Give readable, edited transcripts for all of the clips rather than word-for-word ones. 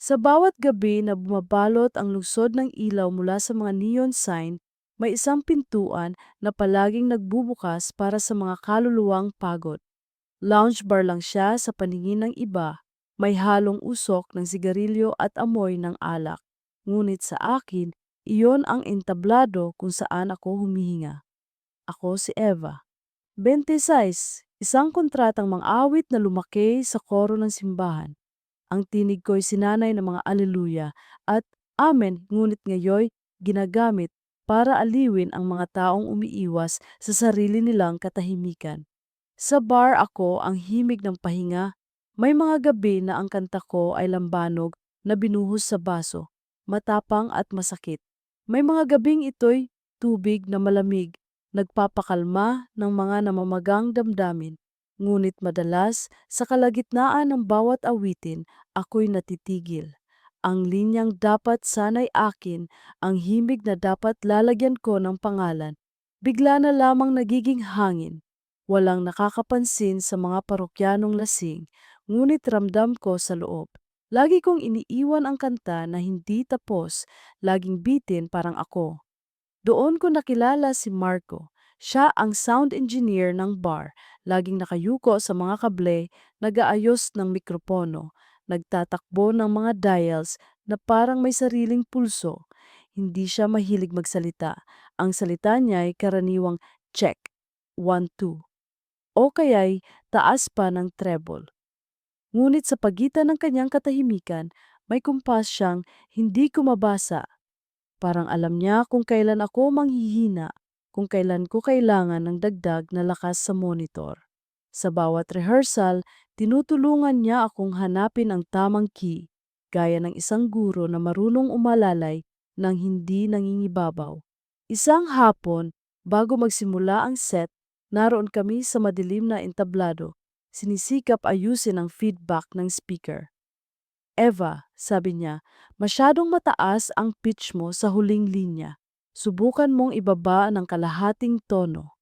Sa bawat gabi na bumabalot ang lungsod ng ilaw mula sa mga neon sign, may isang pintuan na palaging nagbubukas para sa mga kaluluwang pagod. Lounge bar lang siya sa paningin ng iba, may halong usok ng sigarilyo at amoy ng alak. Ngunit sa akin, iyon ang entablado kung saan ako humihinga. Ako si Eva. 26, isang kontratang mang-awit na lumaki sa koro ng simbahan. Ang tinig ko'y sinanay ng mga aleluya at amen, ngunit ngayoy ginagamit para aliwin ang mga taong umiiwas sa sarili nilang katahimikan. Sa bar ako ang himig ng pahinga. May mga gabi na ang kanta ko ay lambanog na binuhos sa baso, matapang at masakit. May mga gabing ito'y tubig na malamig, nagpapakalma ng mga namamagang damdamin. Ngunit madalas, sa kalagitnaan ng bawat awitin, ako'y natitigil. Ang linyang dapat sana'y akin, ang himig na dapat lalagyan ko ng pangalan, bigla na lamang nagiging hangin. Walang nakakapansin sa mga parokyanong lasing, ngunit ramdam ko sa loob. Lagi kong iniiwan ang kanta na hindi tapos, laging bitin parang ako. Doon ko nakilala si Marco. Siya ang sound engineer ng bar, laging nakayuko sa mga kable, nag-aayos ng mikropono, nagtatakbo ng mga dials na parang may sariling pulso. Hindi siya mahilig magsalita. Ang salita niya ay karaniwang check, 1, 2 o kaya'y taas pa ng treble. Ngunit sa pagitan ng kanyang katahimikan, may kumpas siyang hindi ko mabasa. Parang alam niya kung kailan ako manghihina, kung kailan ko kailangan ng dagdag na lakas sa monitor. Sa bawat rehearsal, tinutulungan niya akong hanapin ang tamang key, gaya ng isang guro na marunong umalalay ng hindi nangingibabaw. Isang hapon, bago magsimula ang set, naroon kami sa madilim na entablado. Sinisikap ayusin ang feedback ng speaker. Eva, sabi niya, masyadong mataas ang pitch mo sa huling linya. Subukan mong ibaba ng kalahating tono.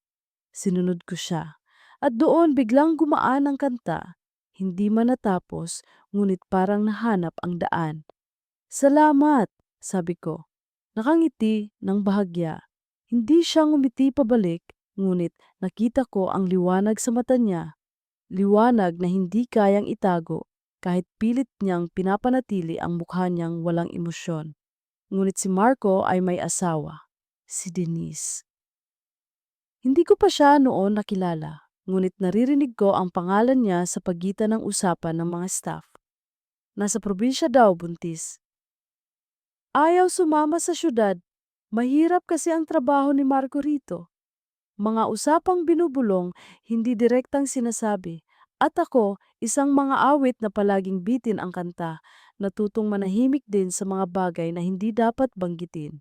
Sinunod ko siya. At doon biglang gumaan ang kanta. Hindi man natapos, ngunit parang nahanap ang daan. Salamat, sabi ko. Nakangiti ng bahagya. Hindi siya ngumiti pabalik, ngunit nakita ko ang liwanag sa mata niya. Liwanag na hindi kayang itago kahit pilit niyang pinapanatili ang mukha niyang walang emosyon. Ngunit si Marco ay may asawa, si Denise. Hindi ko pa siya noon nakilala, ngunit naririnig ko ang pangalan niya sa pagitan ng usapan ng mga staff. Nasa probinsya daw buntis. Ayaw sumama sa syudad. Mahirap kasi ang trabaho ni Marco rito. Mga usapang binubulong, hindi direktang sinasabi. At ako, isang mga awit na palaging bitin ang kanta, natutong manahimik din sa mga bagay na hindi dapat banggitin.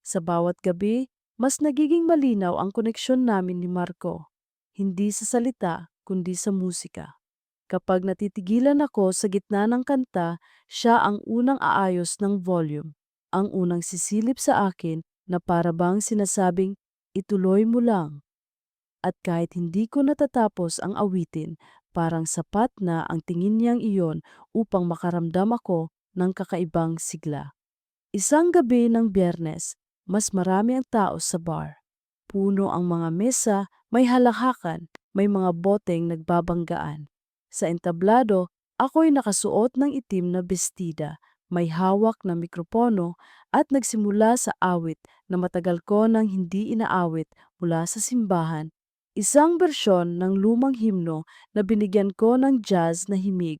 Sa bawat gabi, mas nagiging malinaw ang koneksyon namin ni Marco. Hindi sa salita, kundi sa musika. Kapag natitigilan ako sa gitna ng kanta, siya ang unang aayos ng volume. Ang unang sisilip sa akin na parabang sinasabing, ituloy mo lang. At kahit hindi ko natatapos ang awitin, parang sapat na ang tingin niyang iyon upang makaramdam ako ng kakaibang sigla. Isang gabi ng Biyernes, mas marami ang tao sa bar. Puno ang mga mesa, may halakhakan, may mga boteng nagbabanggaan. Sa entablado, ako'y nakasuot ng itim na bestida, may hawak na mikropono at nagsimula sa awit na matagal ko nang hindi inaawit mula sa simbahan. Isang bersyon ng lumang himno na binigyan ko ng jazz na himig.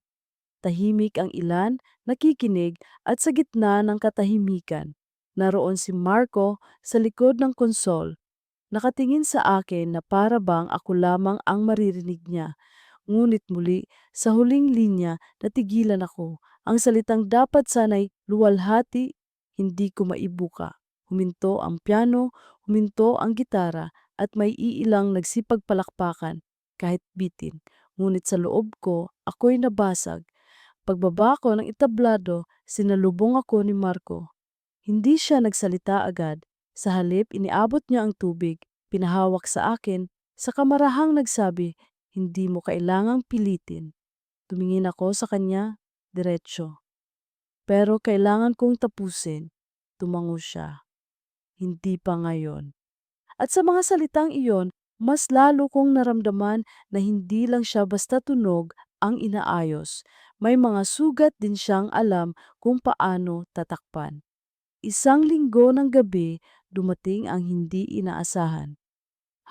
Tahimik ang ilan, nakikinig at sa gitna ng katahimikan. Naroon si Marco sa likod ng konsol. Nakatingin sa akin na para bang ako lamang ang maririnig niya. Ngunit muli, sa huling linya, natigilan ako. Ang salitang dapat sana'y luwalhati, hindi ko maibuka. Huminto ang piano, huminto ang gitara, at may iilang nagsipagpalakpakan, kahit bitin. Ngunit sa loob ko, ako'y nabasag. Pagbaba ko ng itablado, sinalubong ako ni Marco. Hindi siya nagsalita agad. Sa halip, iniabot niya ang tubig, pinahawak sa akin, sa kamarahang nagsabi, hindi mo kailangang pilitin. Tumingin ako sa kanya, diretsyo. Pero kailangan kong tapusin. Tumango siya. Hindi pa ngayon. At sa mga salitang iyon, mas lalo kong naramdaman na hindi lang siya basta tunog ang inaayos. May mga sugat din siyang alam kung paano tatakpan. Isang linggo ng gabi, dumating ang hindi inaasahan.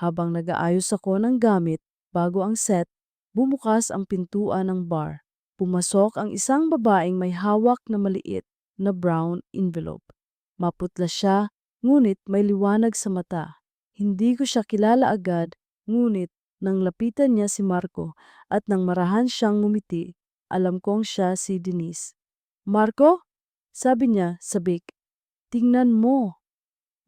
Habang nag-aayos ako ng gamit bago ang set, bumukas ang pintuan ng bar. Pumasok ang isang babaeng may hawak na maliit na brown envelope. Maputla siya, ngunit may liwanag sa mata. Hindi ko siya kilala agad, ngunit nang lapitan niya si Marco at nang marahan siyang ngumiti, alam kong siya si Denise. Marco? Sabi niya, sabik. Tingnan mo.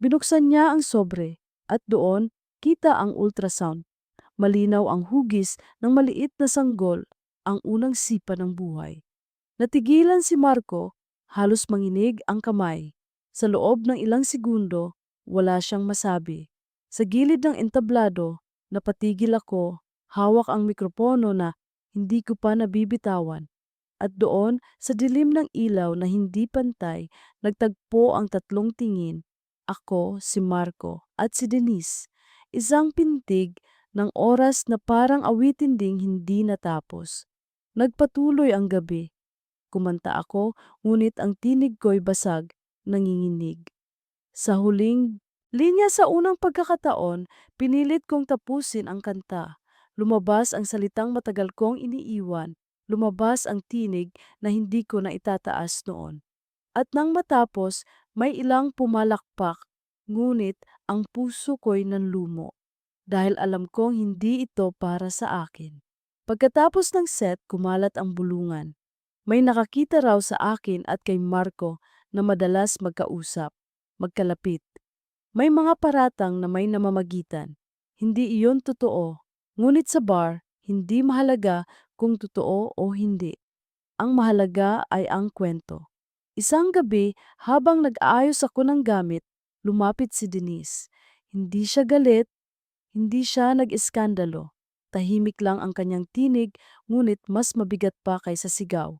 Binuksan niya ang sobre at doon kita ang ultrasound. Malinaw ang hugis ng maliit na sanggol, ang unang sipa ng buhay. Natigilan si Marco, halos manginig ang kamay. Sa loob ng ilang segundo, wala siyang masabi. Sa gilid ng entablado, napatigil ako, hawak ang mikropono na hindi ko pa nabibitawan. At doon, sa dilim ng ilaw na hindi pantay, nagtagpo ang tatlong tingin. Ako, si Marco, at si Denise. Isang pintig ng oras na parang awitin ding hindi natapos. Nagpatuloy ang gabi. Kumanta ako, ngunit ang tinig ko'y basag, nanginginig. Sa huling linya sa unang pagkakataon, pinilit kong tapusin ang kanta. Lumabas ang salitang matagal kong iniiwan. Lumabas ang tinig na hindi ko na itataas noon. At nang matapos, may ilang pumalakpak, ngunit ang puso ko'y nanlumo dahil alam kong hindi ito para sa akin. Pagkatapos ng set, kumalat ang bulungan. May nakakita raw sa akin at kay Marco na madalas magkausap, magkalapit. May mga paratang na may namamagitan. Hindi iyon totoo. Ngunit sa bar, hindi mahalaga kung totoo o hindi. Ang mahalaga ay ang kwento. Isang gabi, habang nag-aayos ako ng gamit, lumapit si Denise. Hindi siya galit, hindi siya nag-iskandalo. Tahimik lang ang kanyang tinig, ngunit mas mabigat pa kaysa sigaw.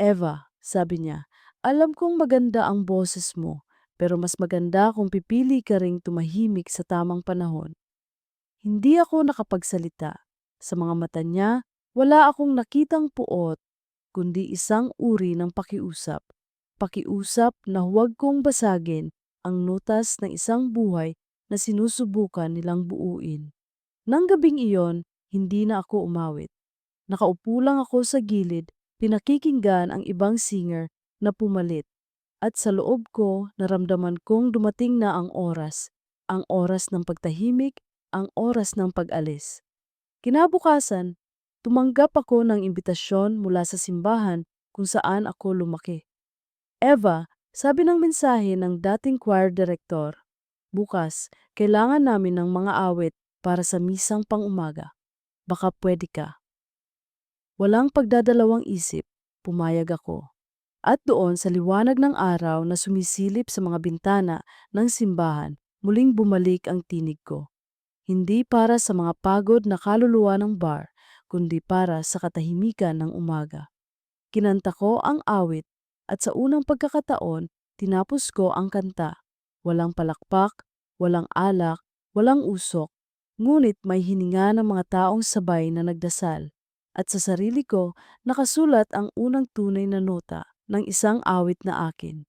Eva, sabi niya, alam kong maganda ang boses mo, pero mas maganda kung pipili ka ring tumahimik sa tamang panahon. Hindi ako nakapagsalita. Sa mga mata niya, wala akong nakitang puot, kundi isang uri ng pakiusap. Pakiusap na huwag kong basagin ang notas ng isang buhay na sinusubukan nilang buuin. Nang gabing iyon, hindi na ako umawit. Nakaupo lang ako sa gilid, pinakikinggan ang ibang singer na pumalit. At sa loob ko, naramdaman kong dumating na ang oras ng pagtahimik, ang oras ng pag-alis. Kinabukasan, tumanggap ako ng imbitasyon mula sa simbahan kung saan ako lumaki. Eva, sabi ng mensahe ng dating choir director, bukas, kailangan namin ng mga awit para sa misang pang-umaga. Baka pwede ka. Walang pagdadalawang isip, pumayag ako. At doon sa liwanag ng araw na sumisilip sa mga bintana ng simbahan, muling bumalik ang tinig ko. Hindi para sa mga pagod na kaluluwa ng bar, kundi para sa katahimikan ng umaga. Kinanta ko ang awit at sa unang pagkakataon, tinapos ko ang kanta. Walang palakpak, walang alak, walang usok, ngunit may hininga ng mga taong sabay na nagdasal. At sa sarili ko, nakasulat ang unang tunay na nota ng isang awit na akin.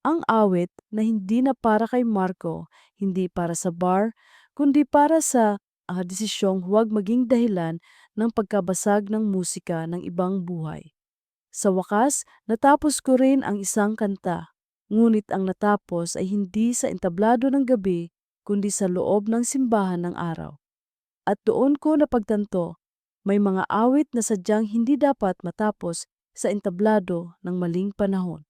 Ang awit na hindi na para kay Marco, hindi para sa bar, kundi para sa desisyong huwag maging dahilan ng pagkabasag ng musika ng ibang buhay. Sa wakas, natapos ko rin ang isang kanta. Ngunit ang natapos ay hindi sa entablado ng gabi, kundi sa loob ng simbahan ng araw. At doon ko napagtanto, may mga awit na sadyang hindi dapat matapos sa entablado ng maling panahon.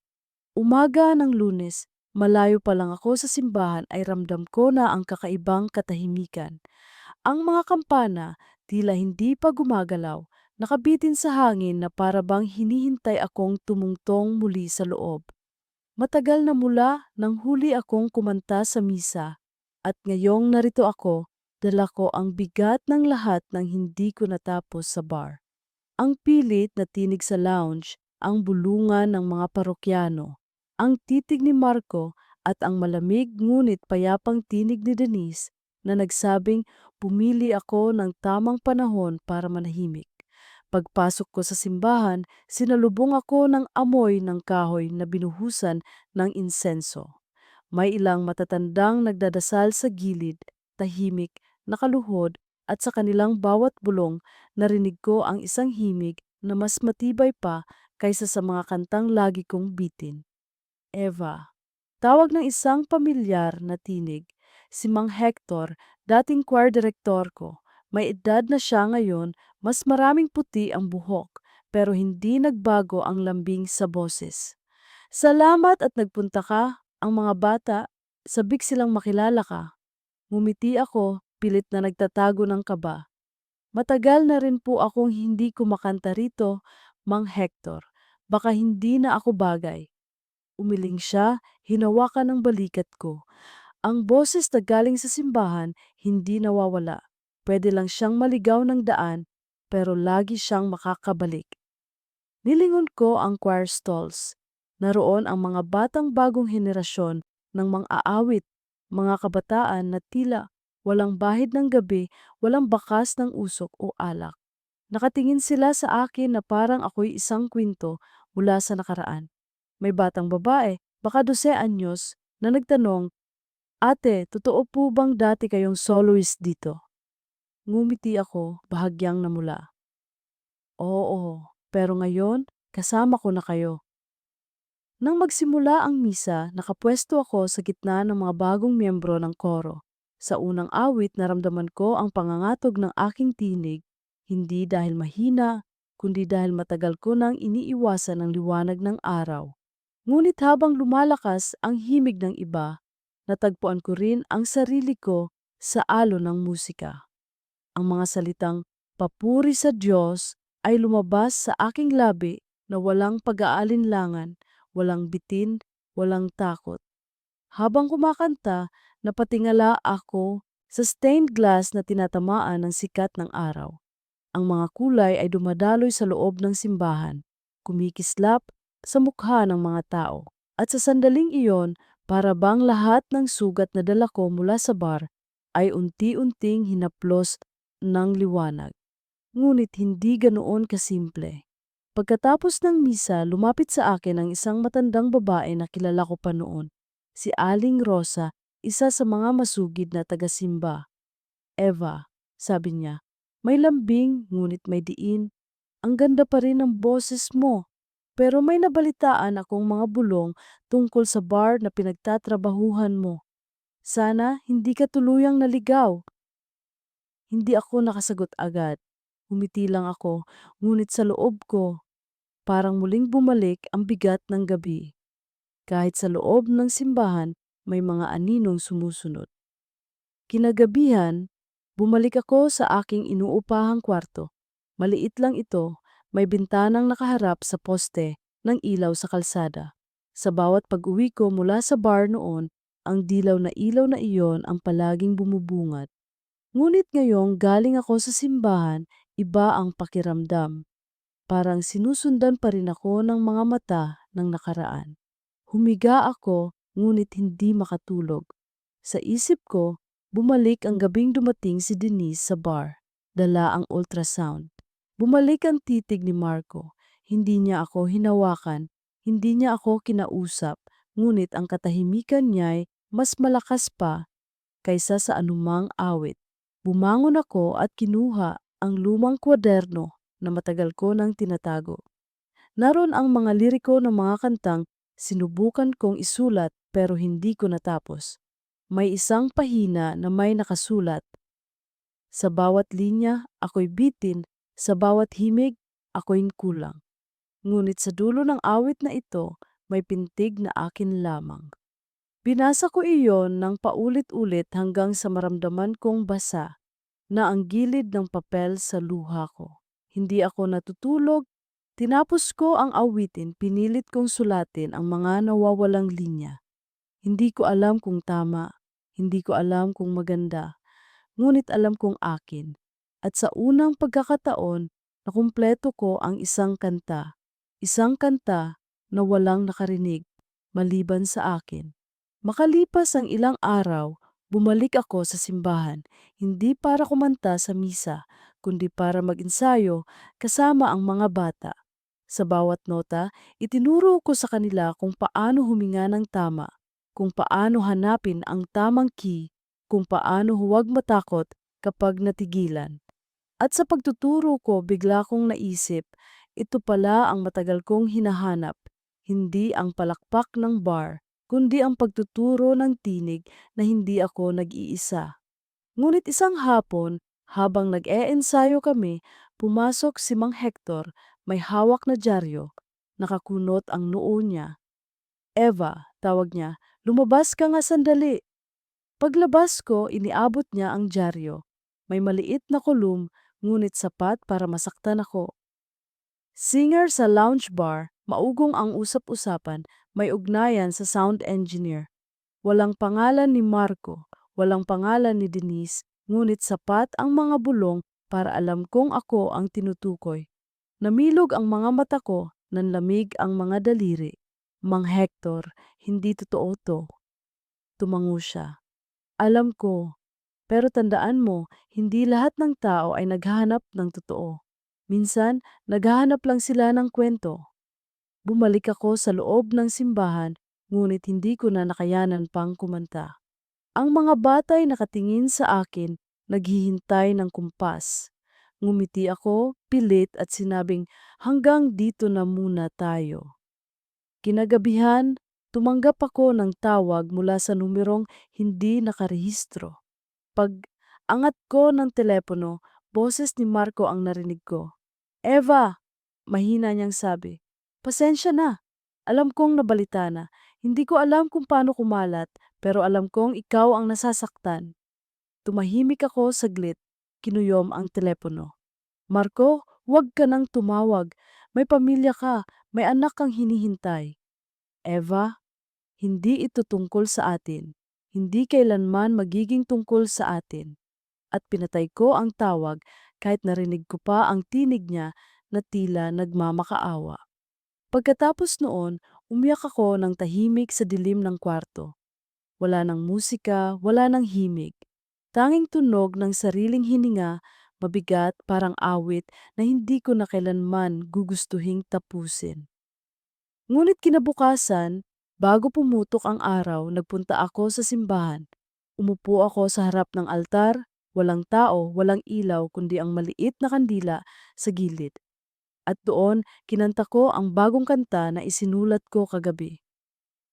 Umaga ng Lunes, malayo pa lang ako sa simbahan ay ramdam ko na ang kakaibang katahimikan. Ang mga kampana tila hindi pa gumagalaw, nakabitin sa hangin na para bang hinihintay akong tumungtong muli sa loob. Matagal na mula nang huli akong kumanta sa misa at ngayong narito ako, dala ko ang bigat ng lahat ng hindi ko natapos sa bar. Ang pilit na tinig sa lounge, ang bulungan ng mga parokyano, ang titig ni Marco at ang malamig ngunit payapang tinig ni Denise na nagsabing pumili ako ng tamang panahon para manahimik. Pagpasok ko sa simbahan, sinalubong ako ng amoy ng kahoy na binuhusan ng insenso. May ilang matatandang nagdadasal sa gilid, tahimik, nakaluhod, at sa kanilang bawat bulong narinig ko ang isang himig na mas matibay pa kaysa sa mga kantang lagi kong bitin. Eva. Tawag ng isang pamilyar na tinig. Si Mang Hector, dating choir director ko. May edad na siya ngayon, mas maraming puti ang buhok, pero hindi nagbago ang lambing sa boses. Salamat at nagpunta ka, ang mga bata. Sabik silang makilala ka. Ngumiti ako, pilit na nagtatago ng kaba. Matagal na rin po akong hindi kumakanta rito, Mang Hector. Baka hindi na ako bagay. Umiling siya, hinawakan ng balikat ko. Ang boses na galing sa simbahan hindi nawawala. Pwede lang siyang maligaw ng daan, pero lagi siyang makakabalik. Nilingon ko ang choir stalls. Naroon ang mga batang bagong henerasyon ng mga aawit, mga kabataan na tila walang bahid ng gabi, walang bakas ng usok o alak. Nakatingin sila sa akin na parang ako'y isang kwento mula sa nakaraan. May batang babae, baka 12 anyos, na nagtanong, "Ate, totoo po bang dati kayong soloist dito?" Ngumiti ako, bahagyang namula. Oo, pero ngayon, kasama ko na kayo. Nang magsimula ang misa, nakapwesto ako sa gitna ng mga bagong miyembro ng koro. Sa unang awit, naramdaman ko ang pangangatog ng aking tinig, hindi dahil mahina, kundi dahil matagal ko nang iniiwasan ang liwanag ng araw. Ngunit habang lumalakas ang himig ng iba, natagpuan ko rin ang sarili ko sa alon ng musika. Ang mga salitang papuri sa Diyos ay lumabas sa aking labi na walang pag-aalinlangan, walang bitin, walang takot. Habang kumakanta, napatingala ako sa stained glass na tinatamaan ng sikat ng araw. Ang mga kulay ay dumadaloy sa loob ng simbahan, kumikislap sa mukha ng mga tao. At sa sandaling iyon, para bang lahat ng sugat na dala ko mula sa bar ay unti-unting hinaplos ng liwanag. Ngunit hindi ganoon kasimple. Pagkatapos ng misa, lumapit sa akin ang isang matandang babae na kilala ko pa noon. Si Aling Rosa, isa sa mga masugid na tagasimba. Eva, sabi niya, may lambing ngunit may diin. Ang ganda pa rin ng boses mo. Pero may nabalitaan akong mga bulong tungkol sa bar na pinagtatrabahuhan mo. Sana hindi ka tuluyang naligaw. Hindi ako nakasagot agad. Umiti lang ako, ngunit sa loob ko, parang muling bumalik ang bigat ng gabi. Kahit sa loob ng simbahan, may mga aninong sumusunod. Kinagabihan, bumalik ako sa aking inuupahang kwarto. Maliit lang ito, may bintanang nakaharap sa poste ng ilaw sa kalsada. Sa bawat pag-uwi ko mula sa bar noon, ang dilaw na ilaw na iyon ang palaging bumubungad. Ngunit ngayong galing ako sa simbahan, iba ang pakiramdam. Parang sinusundan pa rin ako ng mga mata ng nakaraan. Humiga ako, ngunit hindi makatulog. Sa isip ko, bumalik ang gabing dumating si Denise sa bar. Dala ang ultrasound. Bumalik ang titig ni Marco. Hindi niya ako hinawakan, hindi niya ako kinausap, ngunit ang katahimikan niya'y mas malakas pa kaysa sa anumang awit. Bumangon ako at kinuha ang lumang kwaderno na matagal ko nang tinatago. Naroon ang mga liriko ng mga kantang sinubukan kong isulat pero hindi ko natapos. May isang pahina na may nakasulat. Sa bawat linya, ako'y bitin. Sa bawat himig, ako'y kulang. Ngunit sa dulo ng awit na ito, may pintig na akin lamang. Binasa ko iyon ng paulit-ulit hanggang sa maramdaman kong basa na ang gilid ng papel sa luha ko. Hindi ako natutulog. Tinapos ko ang awitin, pinilit kong sulatin ang mga nawawalang linya. Hindi ko alam kung tama, hindi ko alam kung maganda, ngunit alam kong akin. At sa unang pagkakataon, nakumpleto ko ang isang kanta. Isang kanta na walang nakarinig maliban sa akin. Makalipas ang ilang araw, bumalik ako sa simbahan, hindi para kumanta sa misa, kundi para mag-ensayo kasama ang mga bata. Sa bawat nota, itinuro ko sa kanila kung paano huminga ng tama, kung paano hanapin ang tamang key, kung paano huwag matakot kapag natigilan. At sa pagtuturo ko, bigla kong naisip, ito pala ang matagal kong hinahanap, hindi ang palakpak ng bar, kundi ang pagtuturo ng tinig na hindi ako nag-iisa. Ngunit isang hapon, habang nag-e-ensayo kami, pumasok si Mang Hector, may hawak na dyaryo. Nakakunot ang noo niya. Eva, tawag niya, lumabas ka nga sandali. Paglabas ko, iniabot niya ang dyaryo. May maliit na kulum, ngunit sapat para masaktan ako. Singer sa lounge bar, maugong ang usap-usapan, may ugnayan sa sound engineer. Walang pangalan ni Marco, walang pangalan ni Denise, ngunit sapat ang mga bulong para alam kong ako ang tinutukoy. Namilog ang mga mata ko, nanlamig ang mga daliri. Mang Hector, hindi totoo to. Tumango siya. Alam ko, pero tandaan mo, hindi lahat ng tao ay naghahanap ng totoo. Minsan, naghahanap lang sila ng kwento. Bumalik ako sa loob ng simbahan, ngunit hindi ko na nakayanan pang kumanta. Ang mga batay nakatingin sa akin, naghihintay ng kumpas. Ngumiti ako, pilit at sinabing, hanggang dito na muna tayo. Kinagabihan, tumanggap ako ng tawag mula sa numerong hindi nakarehistro. Pag angat ko ng telepono, boses ni Marco ang narinig ko. Eva, mahina niyang sabi. Pasensya na. Alam kong nabalita na. Hindi ko alam kung paano kumalat, pero alam kong ikaw ang nasasaktan. Tumahimik ako saglit. Kinuyom ang telepono. Marco, huwag ka nang tumawag. May pamilya ka, may anak kang hinihintay. Eva, hindi ito tungkol sa atin. Hindi kailanman magiging tungkol sa atin. At pinatay ko ang tawag kahit narinig ko pa ang tinig niya na tila nagmamakaawa. Pagkatapos noon, umiyak ako ng tahimik sa dilim ng kwarto. Wala ng musika, wala ng himig. Tanging tunog ng sariling hininga, mabigat parang awit na hindi ko na kailanman gugustuhing tapusin. Ngunit kinabukasan, bago pumutok ang araw, nagpunta ako sa simbahan. Umupo ako sa harap ng altar, walang tao, walang ilaw, kundi ang maliit na kandila sa gilid. At doon, kinanta ko ang bagong kanta na isinulat ko kagabi.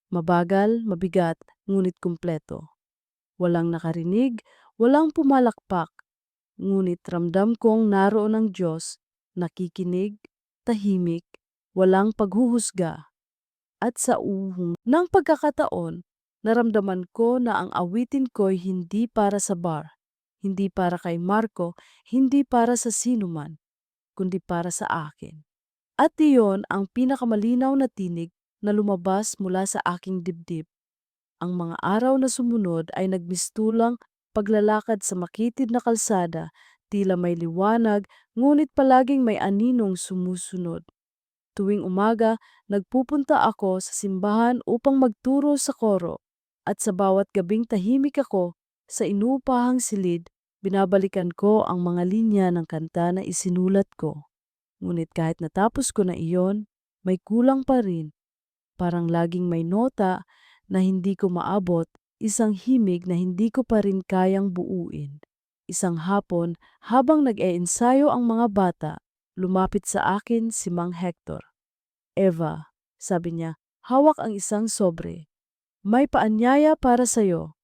Mabagal, mabigat, ngunit kumpleto. Walang nakarinig, walang pumalakpak, ngunit ramdam kong naroon ang Diyos, nakikinig, tahimik, walang paghuhusga. At sa uhong ng pagkakataon, naramdaman ko na ang awitin ko'y hindi para sa bar, hindi para kay Marco, hindi para sa sinuman, kundi para sa akin. At iyon ang pinakamalinaw na tinig na lumabas mula sa aking dibdib. Ang mga araw na sumunod ay nagmistulang paglalakad sa makitid na kalsada, tila may liwanag, ngunit palaging may aninong sumusunod. Tuwing umaga, nagpupunta ako sa simbahan upang magturo sa koro, at sa bawat gabing tahimik ako sa inupahang silid, binabalikan ko ang mga linya ng kanta na isinulat ko. Ngunit kahit natapos ko na iyon, may kulang pa rin. Parang laging may nota na hindi ko maabot, isang himig na hindi ko pa rin kayang buuin. Isang hapon, habang nag-e-ensayo ang mga bata, lumapit sa akin si Mang Hector. Eva, sabi niya, hawak ang isang sobre. May paanyaya para sa'yo.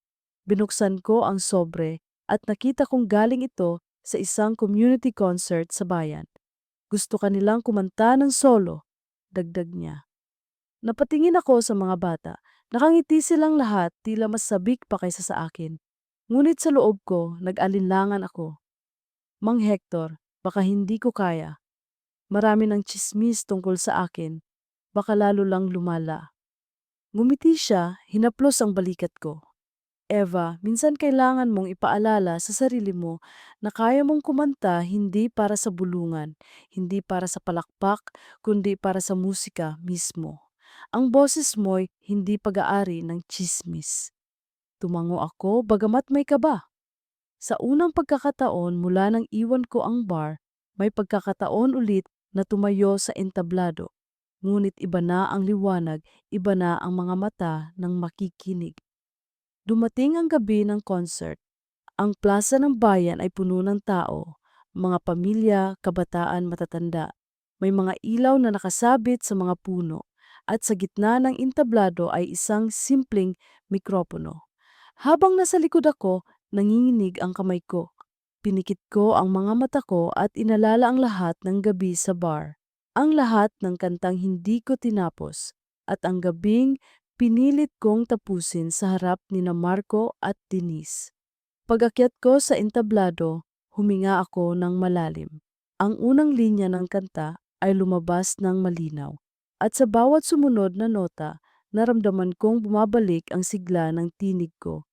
Binuksan ko ang sobre at nakita kong galing ito sa isang community concert sa bayan. Gusto kanilang kumanta ng solo, dagdag niya. Napatingin ako sa mga bata. Nakangiti silang lahat, tila mas sabik pa kaysa sa akin. Ngunit sa loob ko, nag-alinlangan ako. Mang Hector, baka hindi ko kaya. Marami ng tsismis tungkol sa akin. Baka lalo lang lumala. Ngumiti siya, hinaplos ang balikat ko. Eva, minsan kailangan mong ipaalala sa sarili mo na kaya mong kumanta hindi para sa bulungan, hindi para sa palakpak, kundi para sa musika mismo. Ang boses mo'y hindi pag-aari ng tsismis. Tumango ako bagamat may kaba. Sa unang pagkakataon mula nang iwan ko ang bar, may pagkakataon ulit na tumayo sa entablado. Ngunit iba na ang liwanag, iba na ang mga mata ng makikinig. Dumating ang gabi ng concert. Ang plaza ng bayan ay puno ng tao, mga pamilya, kabataan, matatanda. May mga ilaw na nakasabit sa mga puno at sa gitna ng entablado ay isang simpleng mikropono. Habang nasa likod ako, nanginginig ang kamay ko. Pinikit ko ang mga mata ko at inalala ang lahat ng gabi sa bar. Ang lahat ng kantang hindi ko tinapos at ang gabing pinilit kong tapusin sa harap ni na Marco at Denise. Pag-akyat ko sa entablado, huminga ako ng malalim. Ang unang linya ng kanta ay lumabas ng malinaw. At sa bawat sumunod na nota, naramdaman kong bumabalik ang sigla ng tinig ko.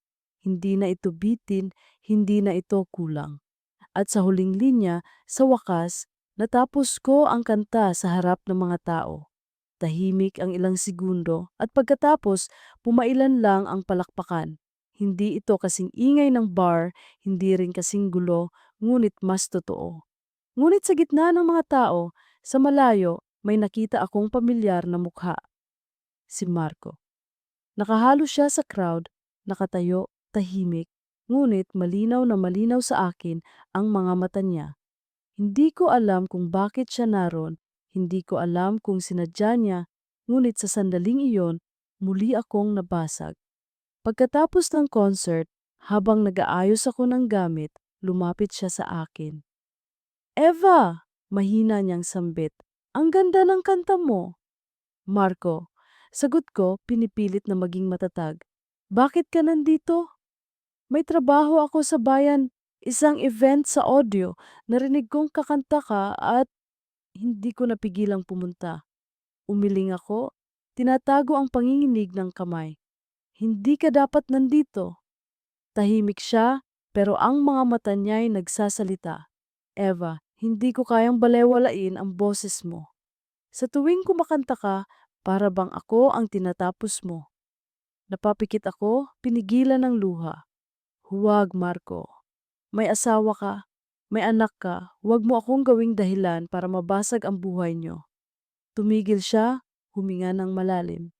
Hindi na ito bitin, hindi na ito kulang. At sa huling linya, sa wakas, natapos ko ang kanta sa harap ng mga tao. Tahimik ang ilang segundo at pagkatapos pumailan lang ang palakpakan. Hindi ito kasing ingay ng bar, hindi rin kasing gulo, ngunit mas totoo. Ngunit sa gitna ng mga tao, sa malayo, may nakita akong pamilyar na mukha, si Marco. Nakahalo siya sa crowd, nakatayo, tahimik, ngunit malinaw na malinaw sa akin ang mga mata niya. Hindi ko alam kung bakit siya naroon, hindi ko alam kung sinadya niya, ngunit sa sandaling iyon, muli akong nabasag. Pagkatapos ng concert, habang nag-aayos ako ng gamit, lumapit siya sa akin. Eva! Mahina niyang sambit. Ang ganda ng kanta mo. Marco, sagot ko, pinipilit na maging matatag. Bakit ka nandito? May trabaho ako sa bayan, isang event sa audio. Narinig kong kakanta ka at hindi ko napigilang pumunta. Umiling ako, tinatago ang panginginig ng kamay. Hindi ka dapat nandito. Tahimik siya, pero ang mga mata niya'y nagsasalita. Eva, hindi ko kayang balewalain ang boses mo. Sa tuwing kumakanta ka, para bang ako ang tinatapos mo. Napapikit ako, pinigilan ng luha. Huwag, Marco. May asawa ka, may anak ka, huwag mo akong gawing dahilan para mabasag ang buhay niyo. Tumigil siya, huminga ng malalim.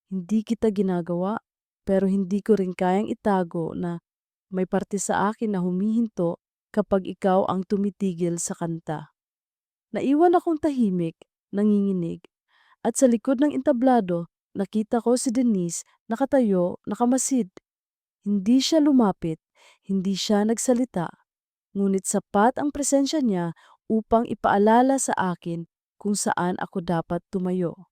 Hindi kita ginagawa, pero hindi ko rin kayang itago na may parte sa akin na humihinto kapag ikaw ang tumitigil sa kanta. Naiwan akong tahimik, nanginginig, at sa likod ng entablado, nakita ko si Denise nakatayo, nakamasid. Hindi siya lumapit, hindi siya nagsalita, ngunit sapat ang presensya niya upang ipaalala sa akin kung saan ako dapat tumayo.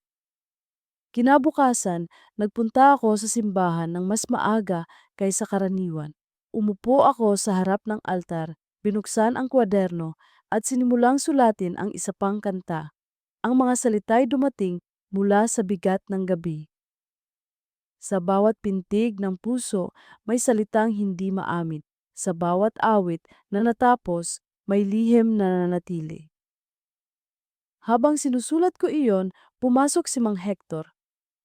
Kinabukasan, nagpunta ako sa simbahan ng mas maaga kaysa karaniwan. Umupo ako sa harap ng altar, binuksan ang kwaderno at sinimulang sulatin ang isa pang kanta. Ang mga salita'y dumating mula sa bigat ng gabi. Sa bawat pintig ng puso, may salitang hindi maamin. Sa bawat awit na natapos, may lihim na nanatili. Habang sinusulat ko iyon, pumasok si Mang Hector.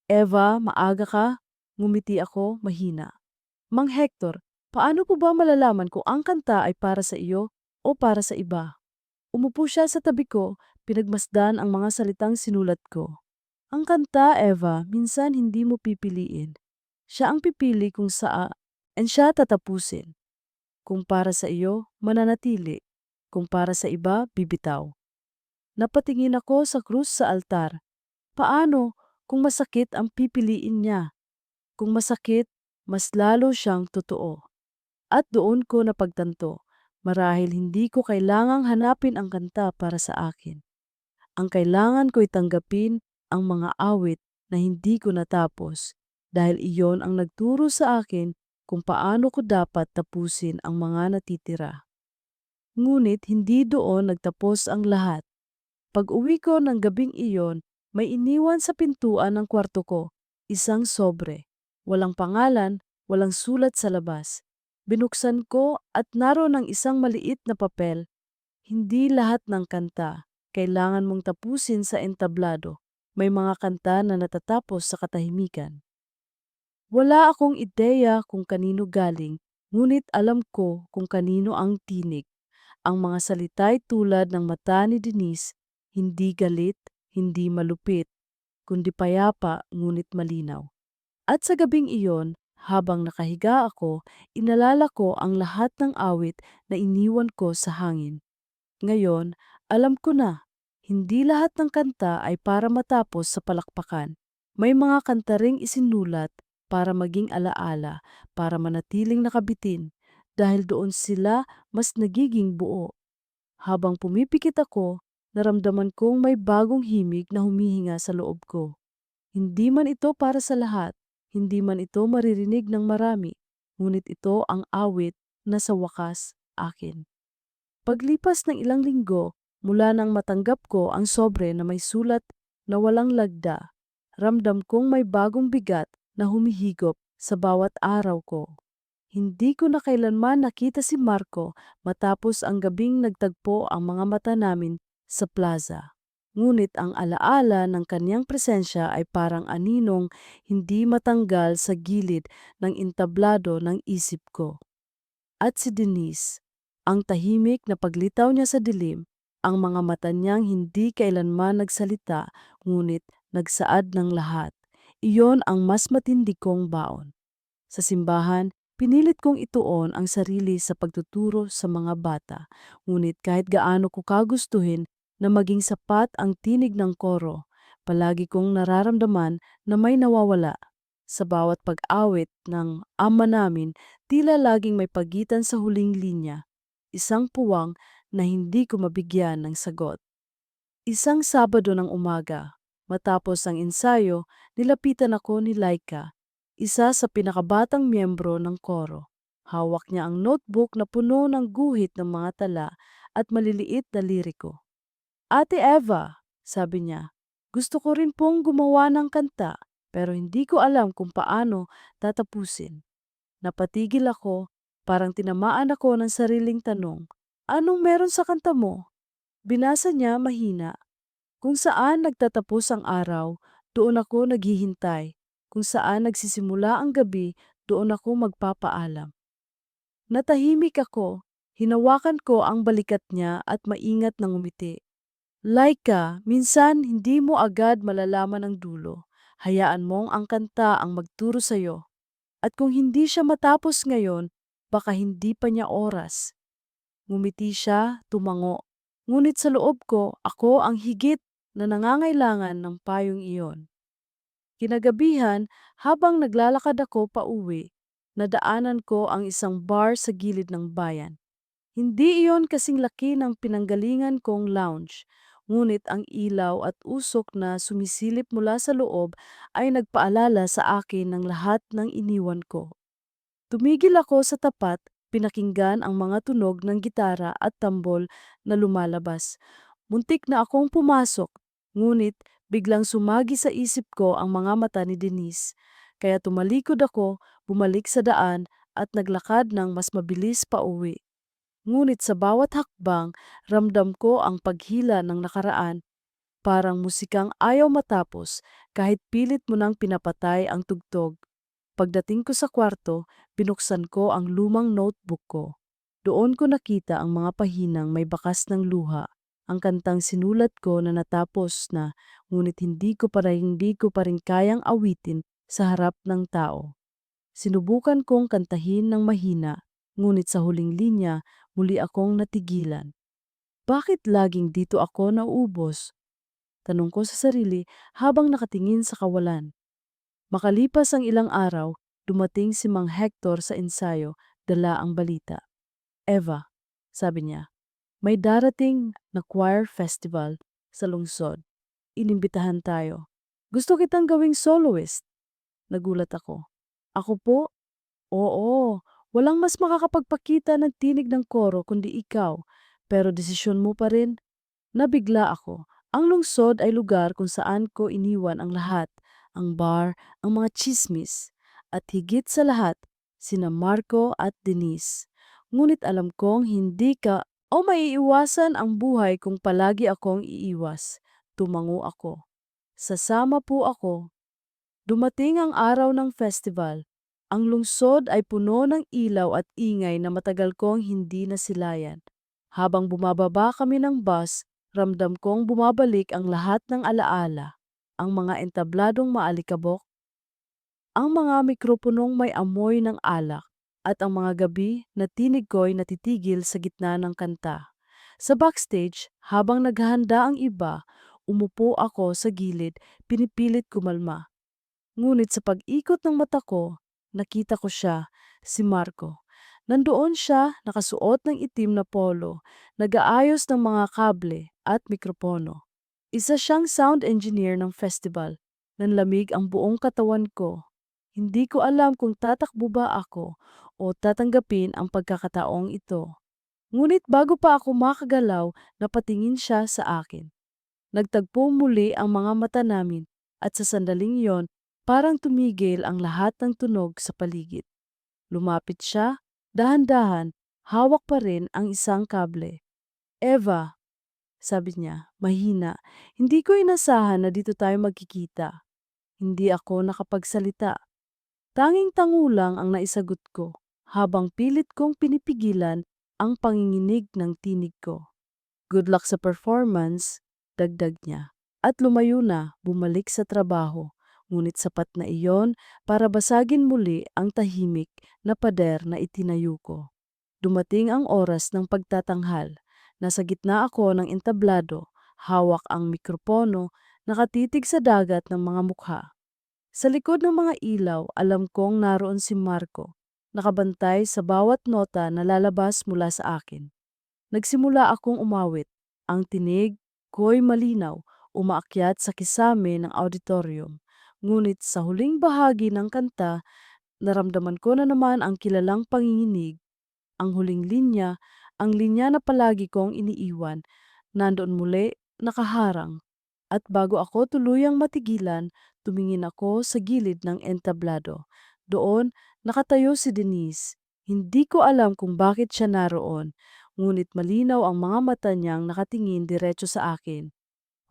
Eva, maaga ka? Ngumiti ako, mahina. Mang Hector, paano po ba malalaman kung ang kanta ay para sa iyo o para sa iba? Umupo siya sa tabi ko, pinagmasdan ang mga salitang sinulat ko. Ang kanta, Eva, minsan hindi mo pipiliin. Siya ang pipili kung saa, and siya tatapusin. Kung para sa iyo, mananatili. Kung para sa iba, bibitaw. Napatingin ako sa krus sa altar. Paano kung masakit ang pipiliin niya? Kung masakit, mas lalo siyang totoo. At doon ko napagtanto, marahil hindi ko kailangang hanapin ang kanta para sa akin. Ang kailangan ko'y tanggapin ang mga awit na hindi ko natapos dahil iyon ang nagturo sa akin kung paano ko dapat tapusin ang mga natitira. Ngunit hindi doon nagtapos ang lahat. Pag-uwi ko ng gabing iyon, may iniwan sa pintuan ng kwarto ko, isang sobre. Walang pangalan, Walang sulat sa labas. Binuksan ko at naroon ang isang maliit na papel. Hindi lahat ng kanta kailangan mong tapusin sa entablado. May mga kanta na natatapos sa katahimikan. Wala akong ideya kung kanino galing, ngunit alam ko kung kanino ang tinig. Ang mga salita'y tulad ng mata ni Denise, hindi galit, hindi malupit, kundi payapa ngunit malinaw. At sa gabing iyon, habang nakahiga ako, inalala ko ang lahat ng awit na iniwan ko sa hangin. Ngayon, alam ko na, hindi lahat ng kanta ay para matapos sa palakpakan. May mga kanta ring isinulat para maging alaala, para manatiling nakabitin, dahil doon sila mas nagiging buo. Habang pumipikit ako, naramdaman kong may bagong himig na humihinga sa loob ko. Hindi man ito para sa lahat, hindi man ito maririnig ng marami, ngunit ito ang awit na sa wakas akin. Paglipas ng ilang linggo, mula nang matanggap ko ang sobre na may sulat na walang lagda, ramdam kong may bagong bigat na humihigop sa bawat araw ko. Hindi ko na kailanman nakita si Marco matapos ang gabing nagtagpo ang mga mata namin sa plaza. Ngunit ang alaala ng kanyang presensya ay parang aninong hindi matanggal sa gilid ng entablado ng isip ko. At si Denise, ang tahimik na paglitaw niya sa dilim, ang mga mata niyang hindi kailanman nagsalita, ngunit nagsaad ng lahat. Iyon ang mas matindi kong baon. Sa simbahan, pinilit kong ituon ang sarili sa pagtuturo sa mga bata, ngunit kahit gaano ko kagustuhin na maging sapat ang tinig ng koro, palagi kong nararamdaman na may nawawala. Sa bawat pag-awit ng ama namin, tila laging may pagitan sa huling linya, isang puwang na hindi ko mabigyan ng sagot. Isang Sabado ng umaga, matapos ang ensayo, nilapitan ako ni Laika, isa sa pinakabatang miyembro ng koro. Hawak niya ang notebook na puno ng guhit ng mga tala at maliliit na liriko. Ate Eva, sabi niya, gusto ko rin pong gumawa ng kanta pero hindi ko alam kung paano tatapusin. Napatigil ako, parang tinamaan ako ng sariling tanong. Anong meron sa kanta mo? Binasa niya mahina. Kung saan nagtatapos ang araw, doon ako naghihintay. Kung saan nagsisimula ang gabi, doon ako magpapaalam. Natahimik ako, hinawakan ko ang balikat niya at maingat na ngumiti. Laika, minsan hindi mo agad malalaman ang dulo. Hayaan mong ang kanta ang magturo sa'yo. At kung hindi siya matapos ngayon, baka hindi pa niya oras. Ngumiti siya, tumango. Ngunit sa loob ko, ako ang higit na nangangailangan ng payong iyon. Kinagabihan, habang naglalakad ako pauwi, nadaanan ko ang isang bar sa gilid ng bayan. Hindi iyon kasing laki ng pinanggalingan kong lounge, ngunit ang ilaw at usok na sumisilip mula sa loob ay nagpaalala sa akin ng lahat ng iniwan ko. Tumigil ako sa tapat, pinakinggan ang mga tunog ng gitara at tambol na lumalabas. Muntik na akong pumasok, ngunit biglang sumagi sa isip ko ang mga mata ni Denise. Kaya tumalikod ako, bumalik sa daan at naglakad ng mas mabilis pa uwi. Ngunit sa bawat hakbang, ramdam ko ang paghila ng nakaraan, parang musikang ayaw matapos kahit pilit mo nang pinapatay ang tugtog. Pagdating ko sa kwarto, binuksan ko ang lumang notebook ko. Doon ko nakita ang mga pahinang may bakas ng luha, ang kantang sinulat ko na natapos na, ngunit hindi ko pa rin kayang awitin sa harap ng tao. Sinubukan kong kantahin ng mahina, ngunit sa huling linya, muli akong natigilan. Bakit laging dito ako nauubos? Tanong ko sa sarili habang nakatingin sa kawalan. Makalipas ang ilang araw, dumating si Mang Hector sa ensayo, dala ang balita. Eva, sabi niya, may darating na choir festival sa lungsod. Inimbitahan tayo. Gusto kitang gawing soloist. Nagulat ako. Ako po? Oo, walang mas makakapagpakita ng tinig ng koro kundi ikaw. Pero desisyon mo pa rin. Nabigla ako. Ang lungsod ay lugar kung saan ko iniwan ang lahat. Ang bar, ang mga chismis. At higit sa lahat, sina Marco at Denise. Ngunit alam kong hindi ka o maiiwasan ang buhay kung palagi akong iiwas. Tumango ako. Sasama po ako. Dumating ang araw ng festival. Ang lungsod ay puno ng ilaw at ingay na matagal kong hindi nasilayan. Habang bumababa kami ng bus, ramdam kong bumabalik ang lahat ng alaala. Ang mga entabladong maalikabok, ang mga mikroponong may amoy ng alak, at ang mga gabi na tinig ko'y natitigil sa gitna ng kanta. Sa backstage, habang naghahanda ang iba, umupo ako sa gilid, pinipilit kumalma. Ngunit sa pag-ikot ng mata ko, nakita ko siya, si Marco. Nandoon siya, nakasuot ng itim na polo, nag-aayos ng mga kable at mikropono. Isa siyang sound engineer ng festival. Nanlamig ang buong katawan ko. Hindi ko alam kung tatakbo ba ako o tatanggapin ang pagkakataong ito. Ngunit bago pa ako makagalaw, napatingin siya sa akin. Nagtagpo muli ang mga mata namin at sa sandaling yon, parang tumigil ang lahat ng tunog sa paligid. Lumapit siya, dahan-dahan, hawak pa rin ang isang kable. Eva, sabi niya, mahina, hindi ko inasahan na dito tayo magkikita. Hindi ako nakapagsalita. Tanging tango lang ang naisagot ko, habang pilit kong pinipigilan ang panginginig ng tinig ko. Good luck sa performance, dagdag niya. At lumayo na, bumalik sa trabaho. Ngunit sapat na iyon para basagin muli ang tahimik na pader na itinayo ko. Dumating ang oras ng pagtatanghal. Nasa gitna ako ng entablado, hawak ang mikropono, nakatitig sa dagat ng mga mukha. Sa likod ng mga ilaw, alam kong naroon si Marco, nakabantay sa bawat nota na lalabas mula sa akin. Nagsimula akong umawit. Ang tinig ko'y malinaw, umaakyat sa kisame ng auditorium. Ngunit sa huling bahagi ng kanta, naramdaman ko na naman ang kilalang panginginig. Ang huling linya, ang linya na palagi kong iniiwan, nandoon muli, nakaharang. At bago ako tuluyang matigilan, tumingin ako sa gilid ng entablado. Doon, nakatayo si Denise. Hindi ko alam kung bakit siya naroon, ngunit malinaw ang mga mata niyang nakatingin diretso sa akin.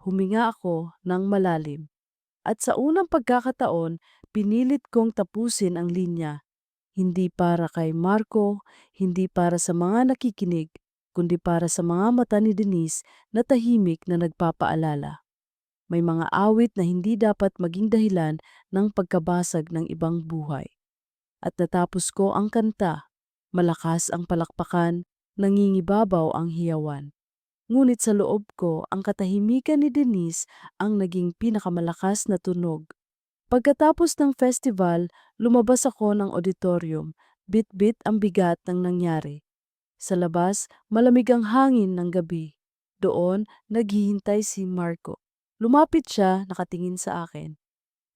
Huminga ako ng malalim. At sa unang pagkakataon, pinilit kong tapusin ang linya. Hindi para kay Marco, hindi para sa mga nakikinig, kundi para sa mga mata ni Denise na tahimik na nagpapaalala. May mga awit na hindi dapat maging dahilan ng pagkabasag ng ibang buhay. At natapos ko ang kanta. Malakas ang palakpakan, nangingibabaw ang hiyawan. Ngunit sa loob ko, ang katahimikan ni Denise ang naging pinakamalakas na tunog. Pagkatapos ng festival, lumabas ako ng auditorium. Bit-bit ang bigat ng nangyari. Sa labas, malamig ang hangin ng gabi. Doon, naghihintay si Marco. Lumapit siya, nakatingin sa akin.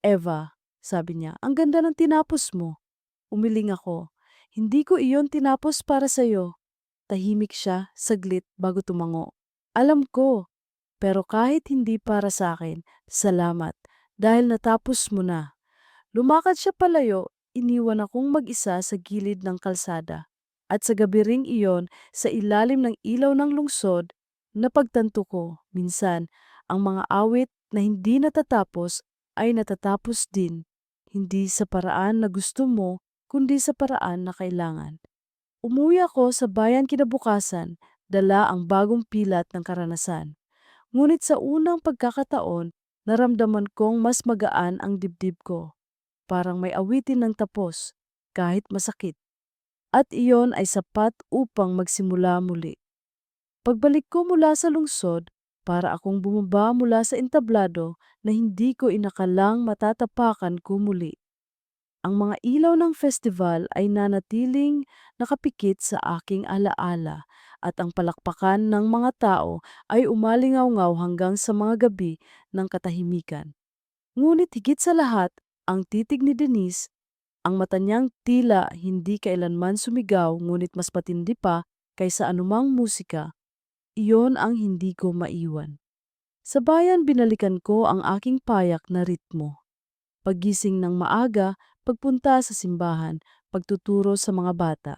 Eva, sabi niya, ang ganda ng tinapos mo. Umiling ako. Hindi ko iyon tinapos para sa'yo. Tahimik siya, saglit bago tumango. Alam ko, pero kahit hindi para sa akin, salamat, dahil natapos mo na. Lumakad siya palayo, iniwan akong mag-isa sa gilid ng kalsada. At sa gabi ring iyon, sa ilalim ng ilaw ng lungsod, napagtanto ko, minsan, ang mga awit na hindi natatapos ay natatapos din. Hindi sa paraan na gusto mo, kundi sa paraan na kailangan. Umuwi ako sa bayan kinabukasan, dala ang bagong pilat ng karanasan. Ngunit sa unang pagkakataon, naramdaman kong mas magaan ang dibdib ko. Parang may awitin ng tapos, kahit masakit. At iyon ay sapat upang magsimula muli. Pagbalik ko mula sa lungsod, para akong bumaba mula sa entablado na hindi ko inakalang matatapakan ko muli. Ang mga ilaw ng festival ay nanatiling nakapikit sa aking alaala at ang palakpakan ng mga tao ay umalingaw-ngaw hanggang sa mga gabi ng katahimikan. Ngunit higit sa lahat, ang titig ni Denise, ang mata niyang tila hindi kailanman sumigaw ngunit mas matindi pa kaysa anumang musika, iyon ang hindi ko maiwan. Sa bayan binalikan ko ang aking payak na ritmo. Paggising ng maaga, pagpunta sa simbahan, pagtuturo sa mga bata.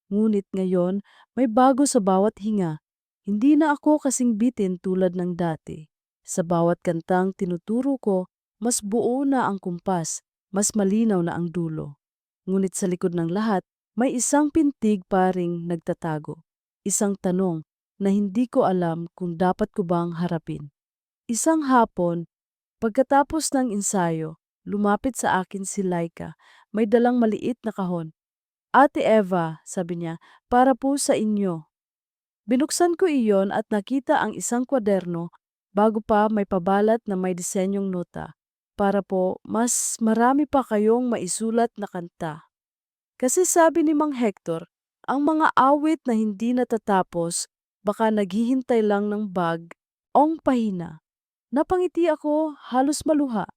Ngunit ngayon, may bago sa bawat hinga. Hindi na ako kasing bitin tulad ng dati. Sa bawat kantang tinuturo ko, mas buo na ang kumpas, mas malinaw na ang dulo. Ngunit sa likod ng lahat, may isang pintig pa ring nagtatago. Isang tanong na hindi ko alam kung dapat ko bang harapin. Isang hapon, pagkatapos ng ensayo, lumapit sa akin si Laika. May dalang maliit na kahon. Ate Eva, sabi niya, para po sa inyo. Binuksan ko iyon at nakita ang isang kwaderno bago pa may pabalat na may disenyong nota. Para po, mas marami pa kayong maisulat na kanta. Kasi sabi ni Mang Hector, ang mga awit na hindi natatapos baka naghihintay lang ng bag ong pahina. Napangiti ako, halos maluha.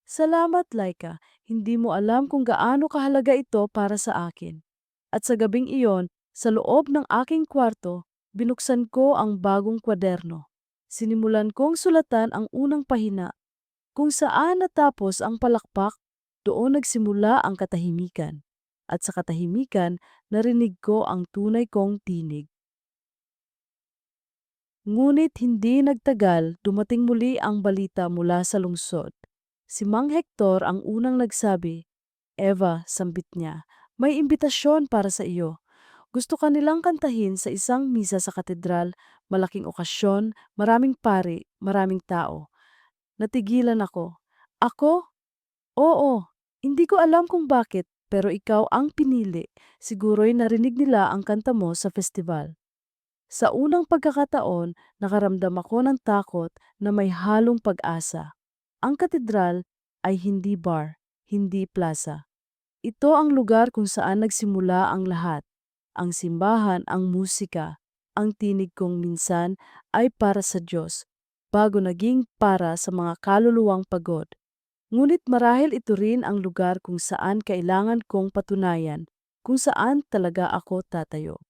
Salamat, Laika. Hindi mo alam kung gaano kahalaga ito para sa akin. At sa gabing iyon, sa loob ng aking kwarto, binuksan ko ang bagong kwaderno. Sinimulan kong sulatan ang unang pahina. Kung saan natapos ang palakpak, doon nagsimula ang katahimikan. At sa katahimikan, narinig ko ang tunay kong tinig. Ngunit hindi nagtagal, dumating muli ang balita mula sa lungsod. Si Mang Hector ang unang nagsabi, Eva, sambit niya, may imbitasyon para sa iyo. Gusto ka nilang kantahin sa isang misa sa katedral, malaking okasyon, maraming pari, maraming tao. Natigilan ako. Ako? Oo. Hindi ko alam kung bakit, pero ikaw ang pinili. Siguro'y narinig nila ang kanta mo sa festival. Sa unang pagkakataon, nakaramdam ako ng takot na may halong pag-asa. Ang katedral ay hindi bar, hindi plaza. Ito ang lugar kung saan nagsimula ang lahat. Ang simbahan, ang musika, ang tinig kong minsan ay para sa Diyos, bago naging para sa mga kaluluwang pagod. Ngunit marahil ito rin ang lugar kung saan kailangan kong patunayan kung saan talaga ako tatayo.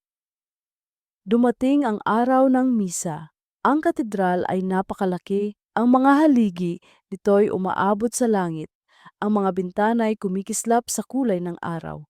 Dumating ang araw ng misa. Ang katedral ay napakalaki, ang mga haligi nito'y umaabot sa langit, ang mga bintana ay kumikislap sa kulay ng araw.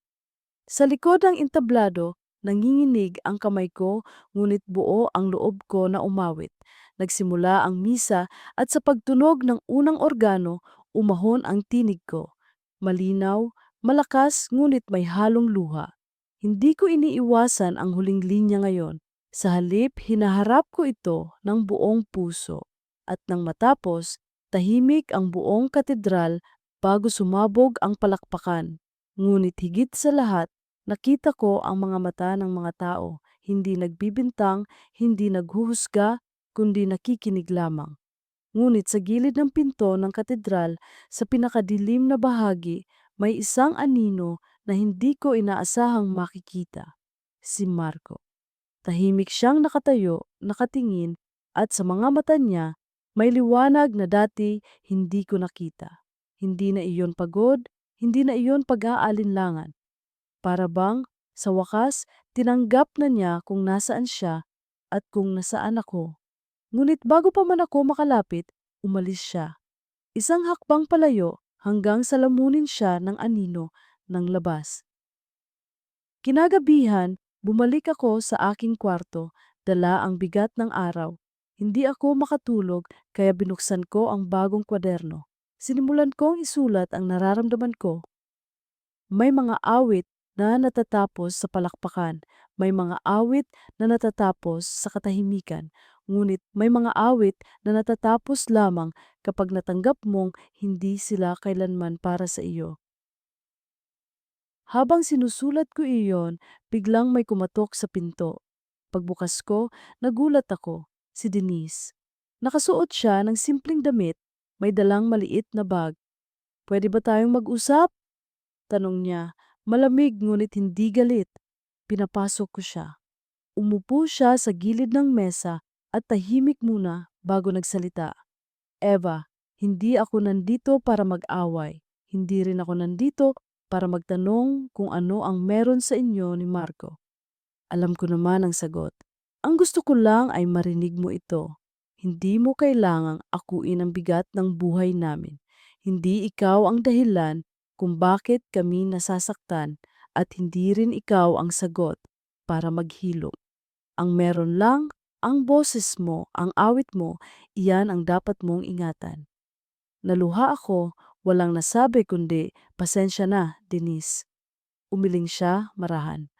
Sa likod ng entablado, nanginginig ang kamay ko, ngunit buo ang loob ko na umawit. Nagsimula ang misa at sa pagtunog ng unang organo, umahon ang tinig ko. Malinaw, malakas, ngunit may halong luha. Hindi ko iniiwasan ang huling linya ngayon. Sa halip, hinaharap ko ito ng buong puso. At nang matapos, tahimik ang buong katedral bago sumabog ang palakpakan. Ngunit higit sa lahat, nakita ko ang mga mata ng mga tao, hindi nagbibintang, hindi naghuhusga, kundi nakikinig lamang. Ngunit sa gilid ng pinto ng katedral, sa pinakadilim na bahagi, may isang anino na hindi ko inaasahang makikita. Si Marco. Tahimik siyang nakatayo, nakatingin, at sa mga mata niya, may liwanag na dati hindi ko nakita. Hindi na iyon pagod, hindi na iyon pag-aalinlangan. Para bang, sa wakas, tinanggap na niya kung nasaan siya at kung nasaan ako. Ngunit bago pa man ako makalapit, umalis siya. Isang hakbang palayo hanggang sa lamunin siya ng anino ng labas. Kinagabihan, bumalik ako sa aking kwarto, dala ang bigat ng araw. Hindi ako makatulog kaya binuksan ko ang bagong kwaderno. Sinimulan kong isulat ang nararamdaman ko. May mga awit na natatapos sa palakpakan, may mga awit na natatapos sa katahimikan, ngunit may mga awit na natatapos lamang kapag natanggap mong hindi sila kailanman para sa iyo. Habang sinusulat ko iyon, biglang may kumatok sa pinto. Pagbukas ko, nagulat ako. Si Denise. Nakasuot siya ng simpleng damit, may dalang maliit na bag. Pwede ba tayong mag-usap? Tanong niya. Malamig ngunit hindi galit. Pinapasok ko siya. Umupo siya sa gilid ng mesa at tahimik muna bago nagsalita. Eva, hindi ako nandito para mag-away. Hindi rin ako nandito para magtanong kung ano ang meron sa inyo ni Marco. Alam ko naman ang sagot. Ang gusto ko lang ay marinig mo ito. Hindi mo kailangang akuin ang bigat ng buhay namin. Hindi ikaw ang dahilan kung bakit kami nasasaktan at hindi rin ikaw ang sagot para maghilom. Ang meron lang, ang boses mo, ang awit mo, iyan ang dapat mong ingatan. Naluha ako, walang nasabi kundi, pasensya na, Denise. Umiling siya, marahan.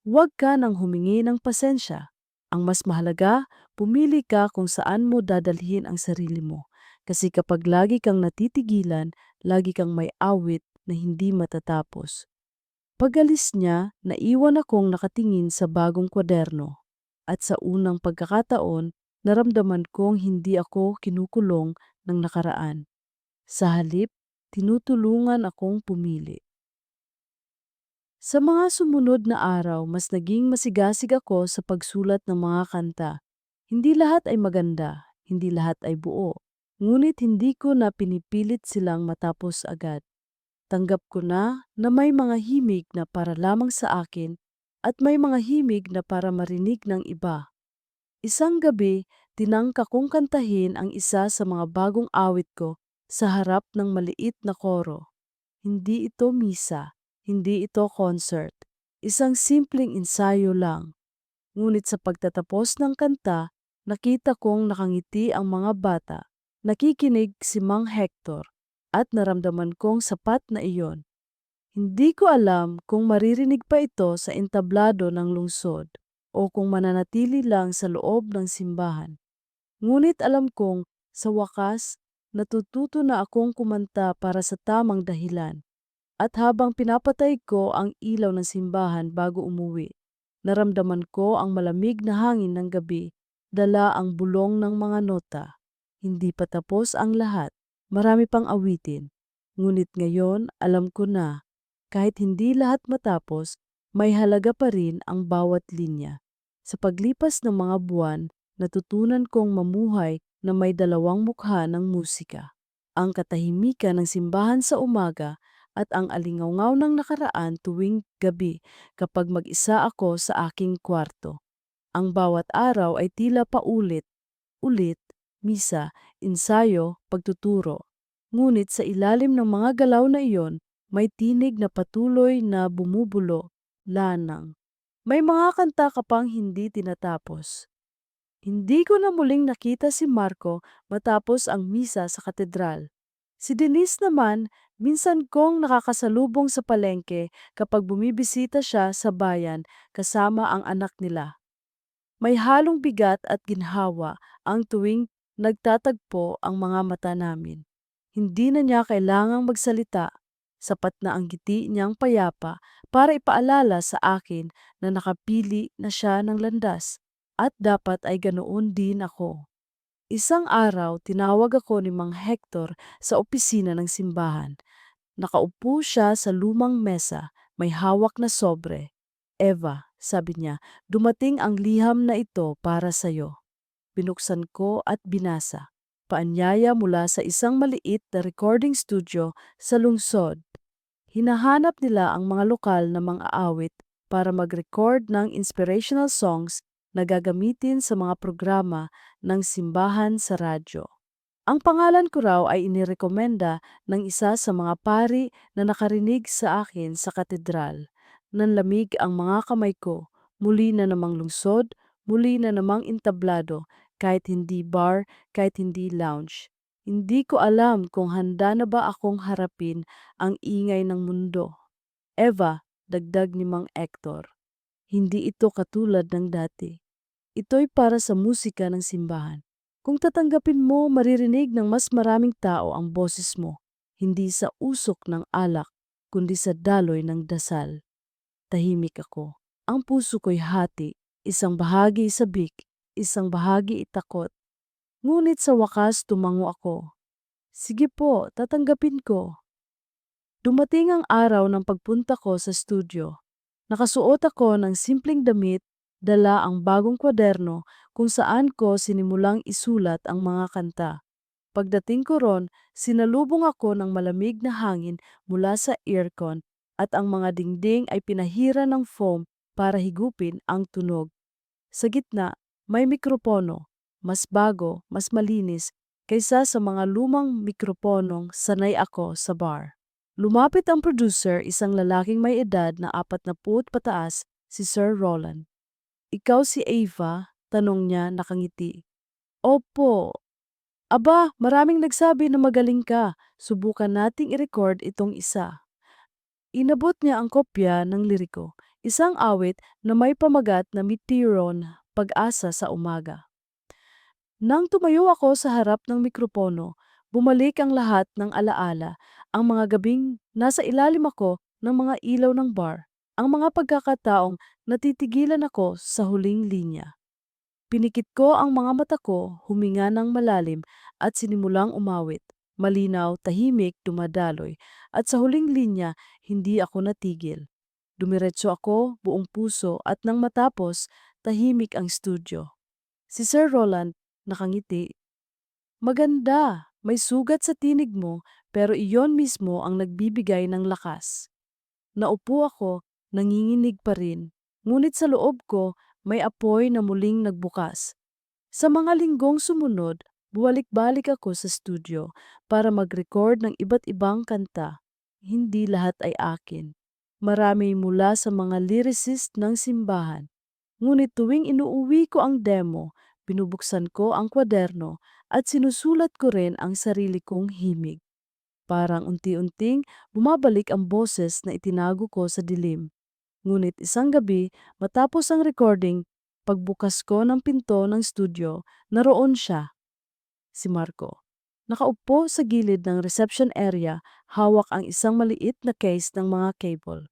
Huwag ka nang humingi ng pasensya. Ang mas mahalaga, pumili ka kung saan mo dadalhin ang sarili mo. Kasi kapag lagi kang natitigilan, lagi kang may awit na hindi matatapos. Pag-alis niya, naiwan akong nakatingin sa bagong kwaderno. At sa unang pagkakataon, naramdaman kong hindi ako kinukulong ng nakaraan. Sa halip, tinutulungan akong pumili. Sa mga sumunod na araw, mas naging masigasig ako sa pagsulat ng mga kanta. Hindi lahat ay maganda, hindi lahat ay buo. Ngunit hindi ko na pinipilit silang matapos agad. Tanggap ko na may mga himig na para lamang sa akin at may mga himig na para marinig ng iba. Isang gabi, tinangka kong kantahin ang isa sa mga bagong awit ko sa harap ng maliit na koro. Hindi ito misa, hindi ito concert. Isang simpleng ensayo lang. Ngunit sa pagtatapos ng kanta, nakita kong nakangiti ang mga bata. Nakikinig si Mang Hector at naramdaman kong sapat na iyon. Hindi ko alam kung maririnig pa ito sa entablado ng lungsod o kung mananatili lang sa loob ng simbahan. Ngunit alam kong sa wakas, natututo na akong kumanta para sa tamang dahilan. At habang pinapatay ko ang ilaw ng simbahan bago umuwi, naramdaman ko ang malamig na hangin ng gabi, dala ang bulong ng mga nota. Hindi pa tapos ang lahat, marami pang awitin. Ngunit ngayon alam ko na, kahit hindi lahat matapos, may halaga pa rin ang bawat linya. Sa paglipas ng mga buwan, natutunan kong mamuhay na may dalawang mukha ng musika. Ang katahimikan ng simbahan sa umaga at ang alingawngaw ng nakaraan tuwing gabi kapag mag-isa ako sa aking kwarto. Ang bawat araw ay tila paulit-ulit, misa, ensayo, pagtuturo. Ngunit sa ilalim ng mga galaw na iyon, may tinig na patuloy na bumubulo, lanang. May mga kanta ka pang hindi tinatapos. Hindi ko na muling nakita si Marco matapos ang misa sa katedral. Si Denise naman, minsan kong nakakasalubong sa palengke kapag bumibisita siya sa bayan kasama ang anak nila. May halong bigat at ginhawa ang tuwing nagtatagpo ang mga mata namin. Hindi na niya kailangang magsalita. Sapat na ang ngiti niyang payapa para ipaalala sa akin na nakapili na siya ng landas at dapat ay ganoon din ako. Isang araw, tinawag ako ni Mang Hector sa opisina ng simbahan. Nakaupo siya sa lumang mesa, may hawak na sobre. Eva, sabi niya, dumating ang liham na ito para sa'yo. Binuksan ko at binasa. Paanyaya mula sa isang maliit na recording studio sa lungsod. Hinahanap nila ang mga lokal na mga aawit para mag-record ng inspirational songs na gagamitin sa mga programa ng simbahan sa radyo. Ang pangalan ko raw ay inirekomenda ng isa sa mga pari na nakarinig sa akin sa katedral. Nanlamig ang mga kamay ko, muli na namang lungsod, muli na namang entablado, kahit hindi bar, kahit hindi lounge. Hindi ko alam kung handa na ba akong harapin ang ingay ng mundo. Eva, dagdag ni Mang Hector, hindi ito katulad ng dati. Ito'y para sa musika ng simbahan. Kung tatanggapin mo, maririnig ng mas maraming tao ang boses mo, hindi sa usok ng alak, kundi sa daloy ng dasal. Tahimik ako. Ang puso ko'y hati, isang bahagi sabik, isang bahagi itakot. Ngunit sa wakas tumango ako. Sige po, tatanggapin ko. Dumating ang araw ng pagpunta ko sa studio. Nakasuot ako ng simpleng damit, dala ang bagong kwaderno kung saan ko sinimulang isulat ang mga kanta. Pagdating ko ron, sinalubong ako ng malamig na hangin mula sa aircon at ang mga dingding ay pinahira ng foam para higupin ang tunog. Sa gitna, may mikropono, mas bago, mas malinis kaysa sa mga lumang mikroponong sanay ako sa bar. Lumapit ang producer, isang lalaking may edad na 40 pataas, si Sir Roland. Ikaw si Ava? Tanong niya nakangiti. Opo. Aba, maraming nagsabi na magaling ka. Subukan nating i-record itong isa. Inabot niya ang kopya ng liriko, isang awit na may pamagat na Meteoron, pag-asa sa umaga. Nang tumayo ako sa harap ng mikropono, bumalik ang lahat ng alaala, ang mga gabing nasa ilalim ako ng mga ilaw ng bar, ang mga pagkakataong natitigilan ako sa huling linya. Pinikit ko ang mga mata ko, huminga ng malalim at sinimulang umawit. Malinaw, tahimik, dumadaloy. At sa huling linya, hindi ako natigil. Dumiretso ako, buong puso, at nang matapos, tahimik ang studio. Si Sir Roland, nakangiti. Maganda, may sugat sa tinig mo, pero iyon mismo ang nagbibigay ng lakas. Naupo ako, nanginginig pa rin. Ngunit sa loob ko, may apoy na muling nagbukas. Sa mga linggong sumunod, buwalik-balik ako sa studio para mag-record ng iba't ibang kanta. Hindi lahat ay akin. Marami mula sa mga lyricist ng simbahan. Ngunit tuwing inuuwi ko ang demo, binubuksan ko ang kwaderno at sinusulat ko rin ang sarili kong himig. Parang unti-unting bumabalik ang boses na itinago ko sa dilim. Ngunit isang gabi, matapos ang recording, pagbukas ko ng pinto ng studio, naroon siya, si Marco. Nakaupo sa gilid ng reception area, hawak ang isang maliit na case ng mga cable.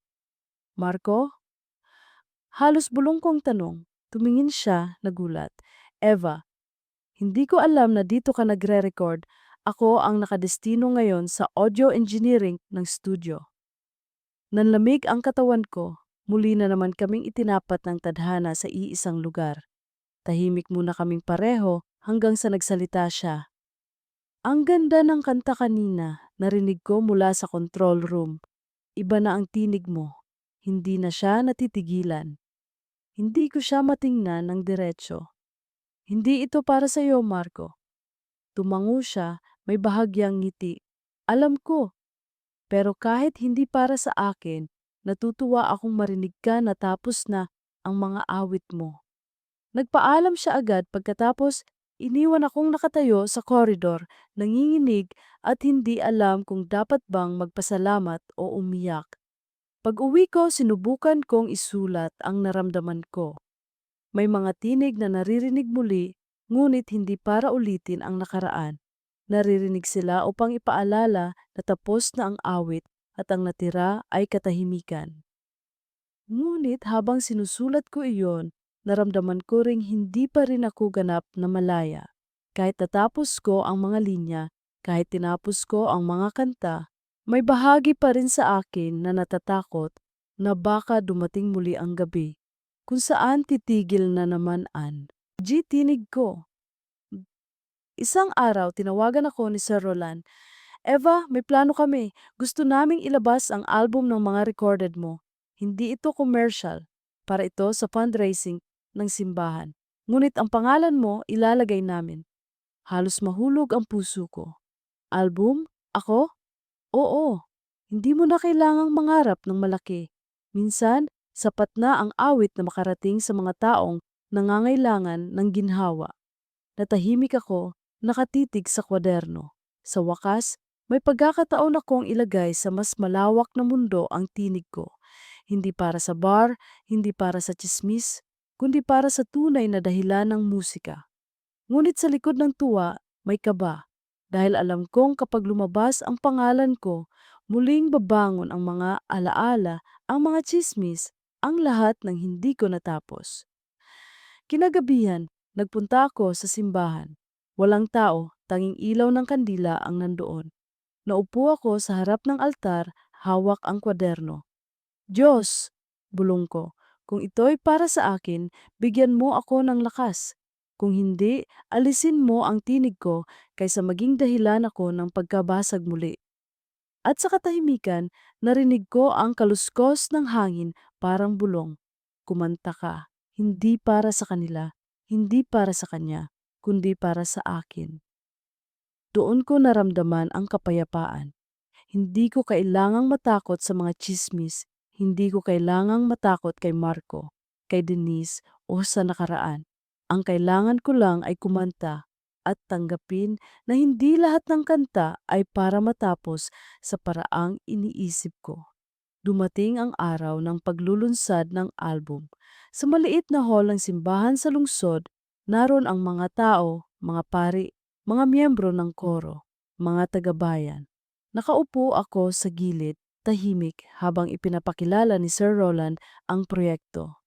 Marco? Halos bulong kong tanong. Tumingin siya, nagulat. Eva, hindi ko alam na dito ka nagre-record. Ako ang nakadestino ngayon sa audio engineering ng studio. Nanlamig ang katawan ko. Muli na naman kaming itinapat ng tadhana sa iisang lugar. Tahimik muna kaming pareho hanggang sa nagsalita siya. Ang ganda ng kanta kanina, narinig ko mula sa control room. Iba na ang tinig mo. Hindi na siya natitigilan. Hindi ko siya matingnan ng diretso. Hindi ito para sa iyo, Marco. Tumango siya, may bahagyang ngiti. Alam ko, pero kahit hindi para sa akin, natutuwa akong marinig ka na tapos na ang mga awit mo. Nagpaalam siya agad pagkatapos iniwan akong nakatayo sa koridor, nanginginig at hindi alam kung dapat bang magpasalamat o umiyak. Pag-uwi ko, sinubukan kong isulat ang naramdaman ko. May mga tinig na naririnig muli, ngunit hindi para ulitin ang nakaraan. Naririnig sila upang ipaalala na tapos na ang awit at ang natira ay katahimikan. Ngunit habang sinusulat ko iyon, naramdaman ko ring hindi pa rin ako ganap na malaya. Kahit natapos ko ang mga linya, kahit tinapos ko ang mga kanta, may bahagi pa rin sa akin na natatakot na baka dumating muli ang gabi kung saan titigil na naman an. Tinig ko. Isang araw, tinawagan ako ni Sir Roland. Eva, may plano kami. Gusto naming ilabas ang album ng mga recorded mo. Hindi ito commercial. Para ito sa fundraising ng simbahan. Ngunit ang pangalan mo ilalagay namin. Halos mahulog ang puso ko. Album? Ako? Oo. Hindi mo na kailangang mangarap ng malaki. Minsan, sapat na ang awit na makarating sa mga taong nangangailangan ng ginhawa. Natahimik ako, nakatitig sa kwaderno. Sa wakas, may pagkakataon akong ilagay sa mas malawak na mundo ang tinig ko. Hindi para sa bar, hindi para sa tsismis, kundi para sa tunay na dahilan ng musika. Ngunit sa likod ng tuwa, may kaba. Dahil alam kong kapag lumabas ang pangalan ko, muling babangon ang mga alaala, ang mga tsismis, ang lahat ng hindi ko natapos. Kinagabihan, nagpunta ako sa simbahan. Walang tao, tanging ilaw ng kandila ang nandoon. Naupo ako sa harap ng altar, hawak ang kwaderno. Diyos, bulong ko, kung ito'y para sa akin, bigyan mo ako ng lakas. Kung hindi, alisin mo ang tinig ko kaysa maging dahilan ako ng pagkabasag muli. At sa katahimikan, narinig ko ang kaluskos ng hangin parang bulong. Kumanta ka, hindi para sa kanila, hindi para sa kanya, kundi para sa akin. Doon ko naramdaman ang kapayapaan. Hindi ko kailangang matakot sa mga tsismis. Hindi ko kailangang matakot kay Marco, kay Denise o sa nakaraan. Ang kailangan ko lang ay kumanta at tanggapin na hindi lahat ng kanta ay para matapos sa paraang iniisip ko. Dumating ang araw ng paglulunsad ng album. Sa maliit na hall ng simbahan sa lungsod, naroon ang mga tao, mga pari, mga miyembro ng koro, mga tagabayan. Nakaupo ako sa gilid, tahimik habang ipinapakilala ni Sir Roland ang proyekto.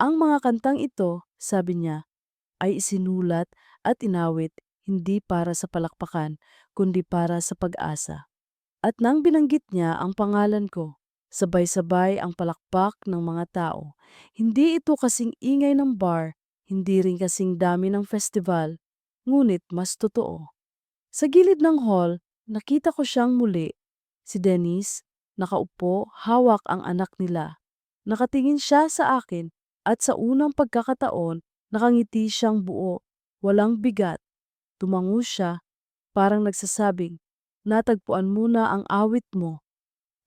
Ang mga kantang ito, sabi niya, ay isinulat at inawit hindi para sa palakpakan, kundi para sa pag-asa. At nang binanggit niya ang pangalan ko, sabay-sabay ang palakpak ng mga tao. Hindi ito kasing ingay ng bar, hindi rin kasing dami ng festival, ngunit mas totoo. Sa gilid ng hall, nakita ko siyang muli. Si Denise, nakaupo, hawak ang anak nila. Nakatingin siya sa akin at sa unang pagkakataon, nakangiti siyang buo, walang bigat. Tumango siya, parang nagsasabing, natagpuan mo na ang awit mo.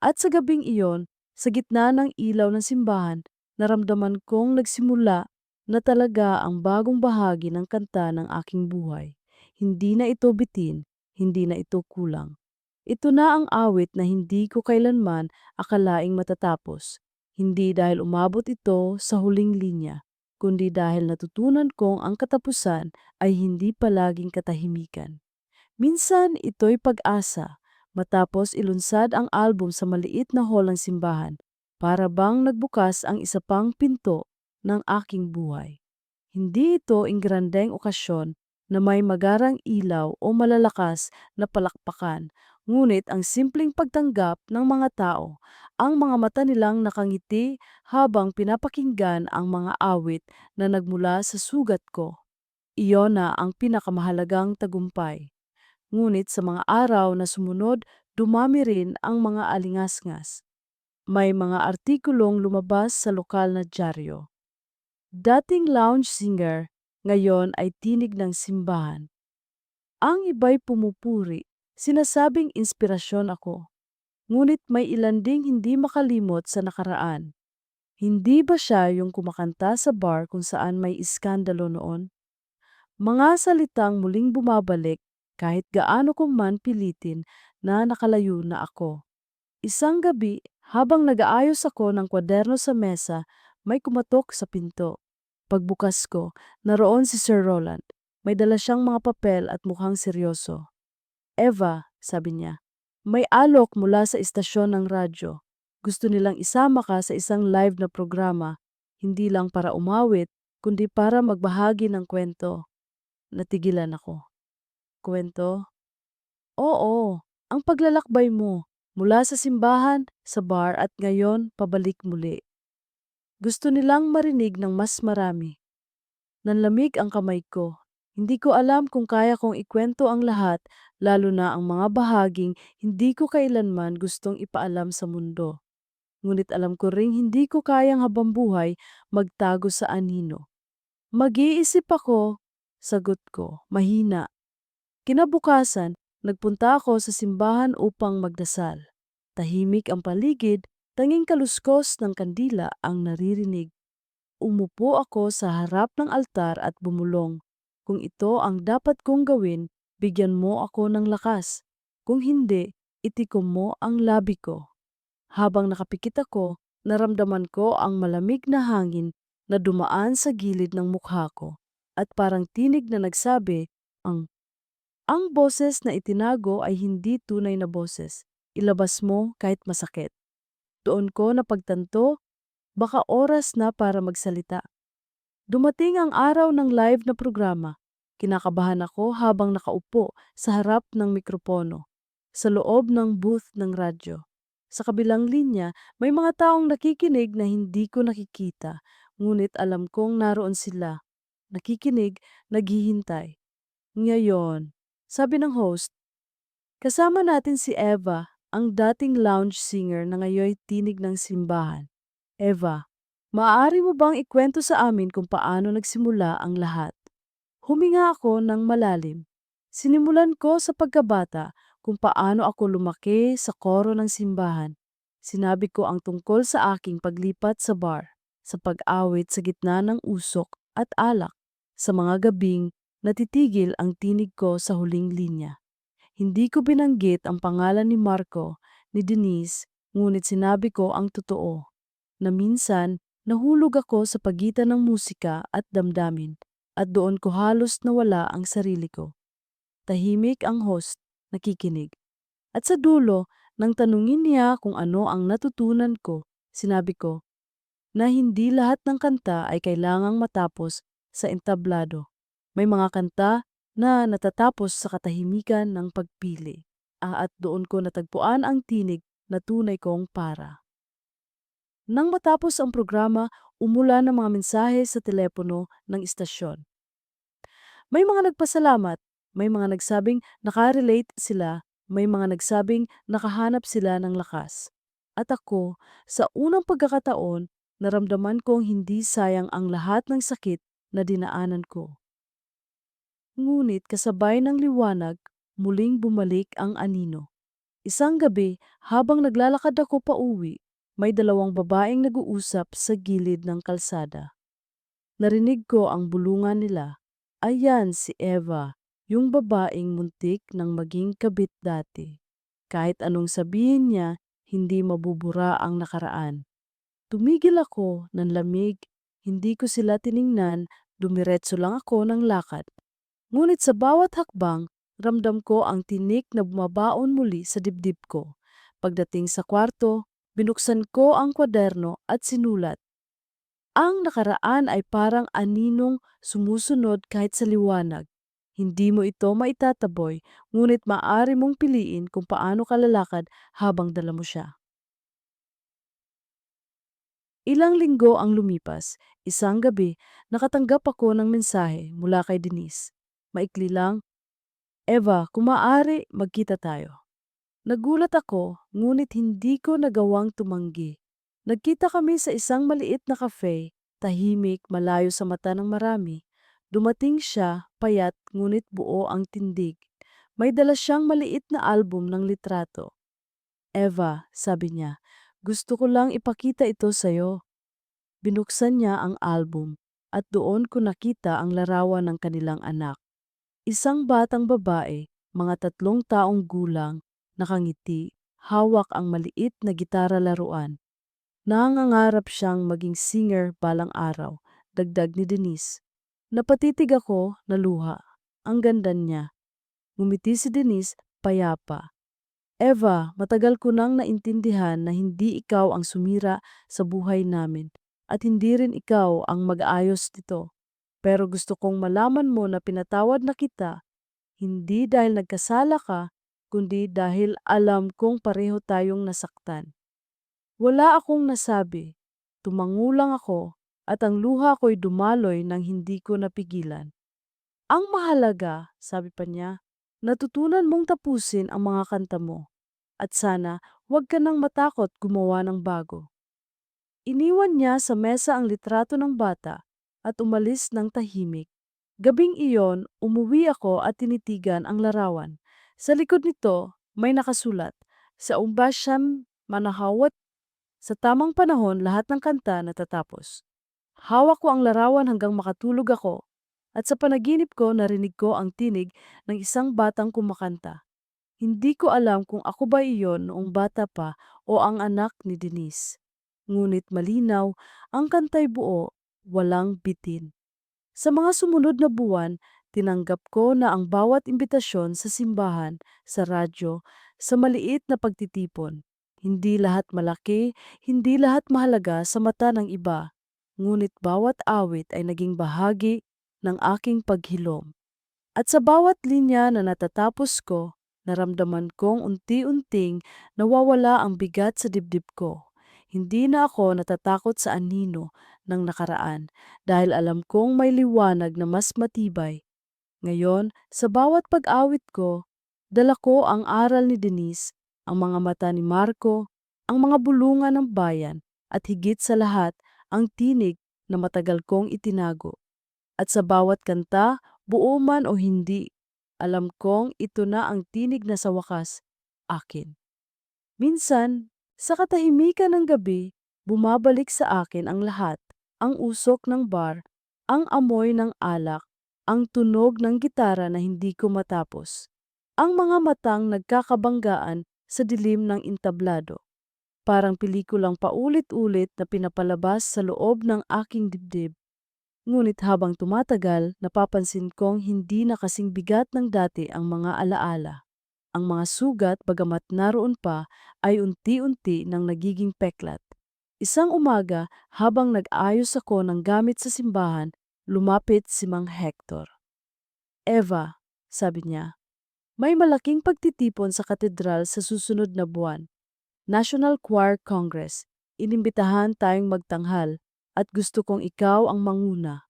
At sa gabing iyon, sa gitna ng ilaw ng simbahan, naramdaman kong nagsimula na talaga ang bagong bahagi ng kanta ng aking buhay. Hindi na ito bitin, hindi na ito kulang. Ito na ang awit na hindi ko kailanman akalaing matatapos. Hindi dahil umabot ito sa huling linya, kundi dahil natutunan kong ang katapusan ay hindi palaging katahimikan. Minsan ito'y pag-asa, matapos ilunsad ang album sa maliit na hall ng simbahan, para bang nagbukas ang isa pang pinto ng aking buhay. Hindi ito ingrandeng okasyon na may magarang ilaw o malalakas na palakpakan, ngunit ang simpleng pagtanggap ng mga tao, ang mga mata nilang nakangiti habang pinapakinggan ang mga awit na nagmula sa sugat ko. Iyon na ang pinakamahalagang tagumpay. Ngunit sa mga araw na sumunod, dumami rin ang mga alingasngas. May mga artikulong lumabas sa lokal na dyaryo. Dating lounge singer, ngayon ay tinig ng simbahan. Ang iba'y pumupuri, sinasabing inspirasyon ako. Ngunit may ilan ding hindi makalimot sa nakaraan. Hindi ba siya yung kumakanta sa bar kung saan may iskandalo noon? Mga salitang muling bumabalik kahit gaano ko man pilitin na nakalayo na ako. Isang gabi, habang nag-aayos ako ng kwaderno sa mesa, may kumatok sa pinto. Pagbukas ko, naroon si Sir Roland. May dala siyang mga papel at mukhang seryoso. Eva, sabi niya, may alok mula sa istasyon ng radyo. Gusto nilang isama ka sa isang live na programa, hindi lang para umawit, kundi para magbahagi ng kwento. Natigilan ako. Kwento? Oo, ang paglalakbay mo, mula sa simbahan, sa bar at ngayon pabalik muli. Gusto nilang marinig ng mas marami. Nanlamig ang kamay ko. Hindi ko alam kung kaya kong ikwento ang lahat, lalo na ang mga bahaging hindi ko kailanman gustong ipaalam sa mundo. Ngunit alam ko ring hindi ko kayang habang buhay magtago sa anino. Mag-iisip ako, sagot ko, mahina. Kinabukasan, nagpunta ako sa simbahan upang magdasal. Tahimik ang paligid, tanging kaluskos ng kandila ang naririnig. Umupo ako sa harap ng altar at bumulong. Kung ito ang dapat kong gawin, bigyan mo ako ng lakas. Kung hindi, itikom mo ang labi ko. Habang nakapikit ako, naramdaman ko ang malamig na hangin na dumaan sa gilid ng mukha ko at parang tinig na nagsabi, ang boses na itinago ay hindi tunay na boses. Ilabas mo kahit masakit. Doon ko napagtanto, baka oras na para magsalita. Dumating ang araw ng live na programa. Kinakabahan ako habang nakaupo sa harap ng mikropono, sa loob ng booth ng radyo. Sa kabilang linya, may mga taong nakikinig na hindi ko nakikita, ngunit alam kong naroon sila. Nakikinig, naghihintay. Ngayon, sabi ng host, kasama natin si Eva, ang dating lounge singer na ngayon tinig ng simbahan. Eva, maaari mo bang ikwento sa amin kung paano nagsimula ang lahat? Huminga ako ng malalim. Sinimulan ko sa pagkabata kung paano ako lumaki sa koro ng simbahan. Sinabi ko ang tungkol sa aking paglipat sa bar, sa pag-awit sa gitna ng usok at alak, sa mga gabing natitigil ang tinig ko sa huling linya. Hindi ko binanggit ang pangalan ni Marco, ni Denise, ngunit sinabi ko ang totoo, na minsan nahulog ako sa pagitan ng musika at damdamin, at doon ko halos nawala ang sarili ko. Tahimik ang host, nakikinig. At sa dulo, nang tanungin niya kung ano ang natutunan ko, sinabi ko na hindi lahat ng kanta ay kailangang matapos sa entablado. May mga kanta na natatapos sa katahimikan ng pagpili. At doon ko natagpuan ang tinig na tunay kong para. Nang matapos ang programa, umulan ng mga mensahe sa telepono ng istasyon. May mga nagpasalamat, may mga nagsabing nakarelate sila, may mga nagsabing nakahanap sila ng lakas. At ako, sa unang pagkakataon, naramdaman kong hindi sayang ang lahat ng sakit na dinaanan ko. Ngunit kasabay ng liwanag, muling bumalik ang anino. Isang gabi, habang naglalakad ako pauwi, may dalawang babaeng nag-uusap sa gilid ng kalsada. Narinig ko ang bulungan nila. Ayan si Eva, yung babaeng muntik nang maging kabit dati. Kahit anong sabihin niya, hindi mabubura ang nakaraan. Tumigil ako ng lamig, hindi ko sila tiningnan, dumiretso lang ako ng lakad. Ngunit sa bawat hakbang, ramdam ko ang tinik na bumabaon muli sa dibdib ko. Pagdating sa kwarto, binuksan ko ang kwaderno at sinulat. Ang nakaraan ay parang aninong sumusunod kahit sa liwanag. Hindi mo ito maitataboy, ngunit maaari mong piliin kung paano ka lalakad habang dala mo siya. Ilang linggo ang lumipas. Isang gabi, nakatanggap ako ng mensahe mula kay Denise. Maikli lang, Eva, kung maaari, magkita tayo. Nagulat ako, ngunit hindi ko nagawang tumanggi. Nagkita kami sa isang maliit na cafe, tahimik, malayo sa mata ng marami. Dumating siya, payat ngunit buo ang tindig. May dala siyang maliit na album ng litrato. Eva, sabi niya, gusto ko lang ipakita ito sa'yo. Binuksan niya ang album at doon ko nakita ang larawan ng kanilang anak. Isang batang babae, mga 3 taong gulang, nakangiti, hawak ang maliit na gitara laruan. Nangangarap siyang maging singer balang araw, dagdag ni Denise. Napatitig ako, naluha. Ang ganda niya. Ngumiti si Denise, payapa. Eva, matagal ko nang naintindihan na hindi ikaw ang sumira sa buhay namin at hindi rin ikaw ang mag-ayos nito. Pero gusto kong malaman mo na pinatawad na kita, hindi dahil nagkasala ka, kundi dahil alam kong pareho tayong nasaktan. Wala akong nasabi. Tumangulang ako at ang luha ko'y dumaloy nang hindi ko napigilan. Ang mahalaga, sabi pa niya, natutunan mong tapusin ang mga kanta mo at sana huwag ka nang matakot gumawa ng bago. Iniwan niya sa mesa ang litrato ng bata at umalis ng tahimik. Gabing iyon, umuwi ako at tinitigan ang larawan. Sa likod nito, may nakasulat, sa Umbasam Manahawat, sa tamang panahon lahat ng kanta natatapos. Hawak ko ang larawan hanggang makatulog ako at sa panaginip ko narinig ko ang tinig ng isang batang kumakanta. Hindi ko alam kung ako ba iyon noong bata pa o ang anak ni Denise. Ngunit malinaw, ang kantay buo, walang bitin. Sa mga sumunod na buwan, tinanggap ko na ang bawat imbitasyon sa simbahan, sa radyo, sa maliit na pagtitipon. Hindi lahat malaki, hindi lahat mahalaga sa mata ng iba, ngunit bawat awit ay naging bahagi ng aking paghilom. At sa bawat linya na natatapos ko, naramdaman kong unti-unting nawawala ang bigat sa dibdib ko. Hindi na ako natatakot sa anino ng nakaraan dahil alam kong may liwanag na mas matibay. Ngayon, sa bawat pag-awit ko, dala ko ang aral ni Denise, ang mga mata ni Marco, ang mga bulungan ng bayan, at higit sa lahat, ang tinig na matagal kong itinago. At sa bawat kanta, buo man o hindi, Alam kong ito na ang tinig na sa wakas, akin. Minsan, sa katahimikan ng gabi, bumabalik sa akin ang lahat, ang usok ng bar, ang amoy ng alak, ang tunog ng gitara na hindi ko matapos, ang mga matang nagkakabanggaan sa dilim ng entablado. Parang pelikulang paulit-ulit na pinapalabas sa loob ng aking dibdib. Ngunit habang tumatagal, napapansin kong hindi na kasing bigat ng dati ang mga alaala. Ang mga sugat, bagamat naroon pa, ay unti-unti nang nagiging peklat. Isang umaga, habang nag-ayos ako ng gamit sa simbahan, lumapit si Mang Hector. Eva, sabi niya, may malaking pagtitipon sa katedral sa susunod na buwan. National Choir Congress. Inimbitahan tayong magtanghal at gusto kong ikaw ang manguna.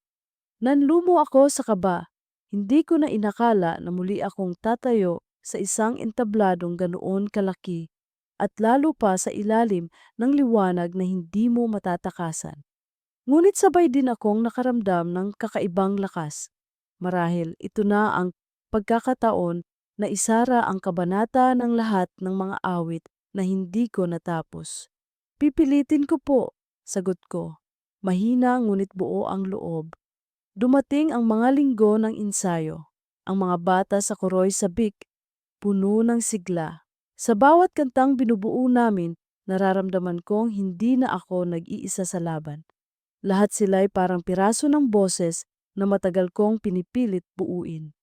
Nanlumo ako sa kaba. Hindi ko na inakala na muli akong tatayo sa isang entabladong ganoon kalaki at lalo pa sa ilalim ng liwanag na hindi mo matatakasan. Ngunit sabay din akong nakaramdam ng kakaibang lakas. Marahil ito na ang pagkakataon na isara ang kabanata ng lahat ng mga awit na hindi ko natapos. Pipilitin ko po, sagot ko. Mahina ngunit buo ang loob. Dumating ang mga linggo ng ensayo. Ang mga bata sa koroy sabik, puno ng sigla. Sa bawat kantang binubuo namin, nararamdaman kong hindi na ako nag-iisa sa laban. Lahat sila'y parang piraso ng boses na matagal kong pinipilit buuin.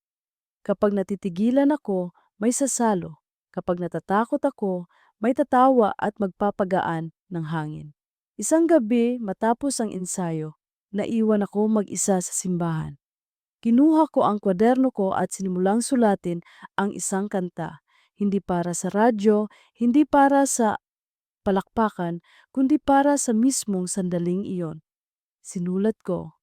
Kapag natitigilan ako, may sasalo. Kapag natatakot ako, may tatawa at magpapagaan ng hangin. Isang gabi, matapos ang ensayo, naiwan ako mag-isa sa simbahan. Kinuha ko ang kwaderno ko at sinimulang sulatin ang isang kanta. Hindi para sa radyo, hindi para sa palakpakan, kundi para sa mismong sandaling iyon. Sinulat ko,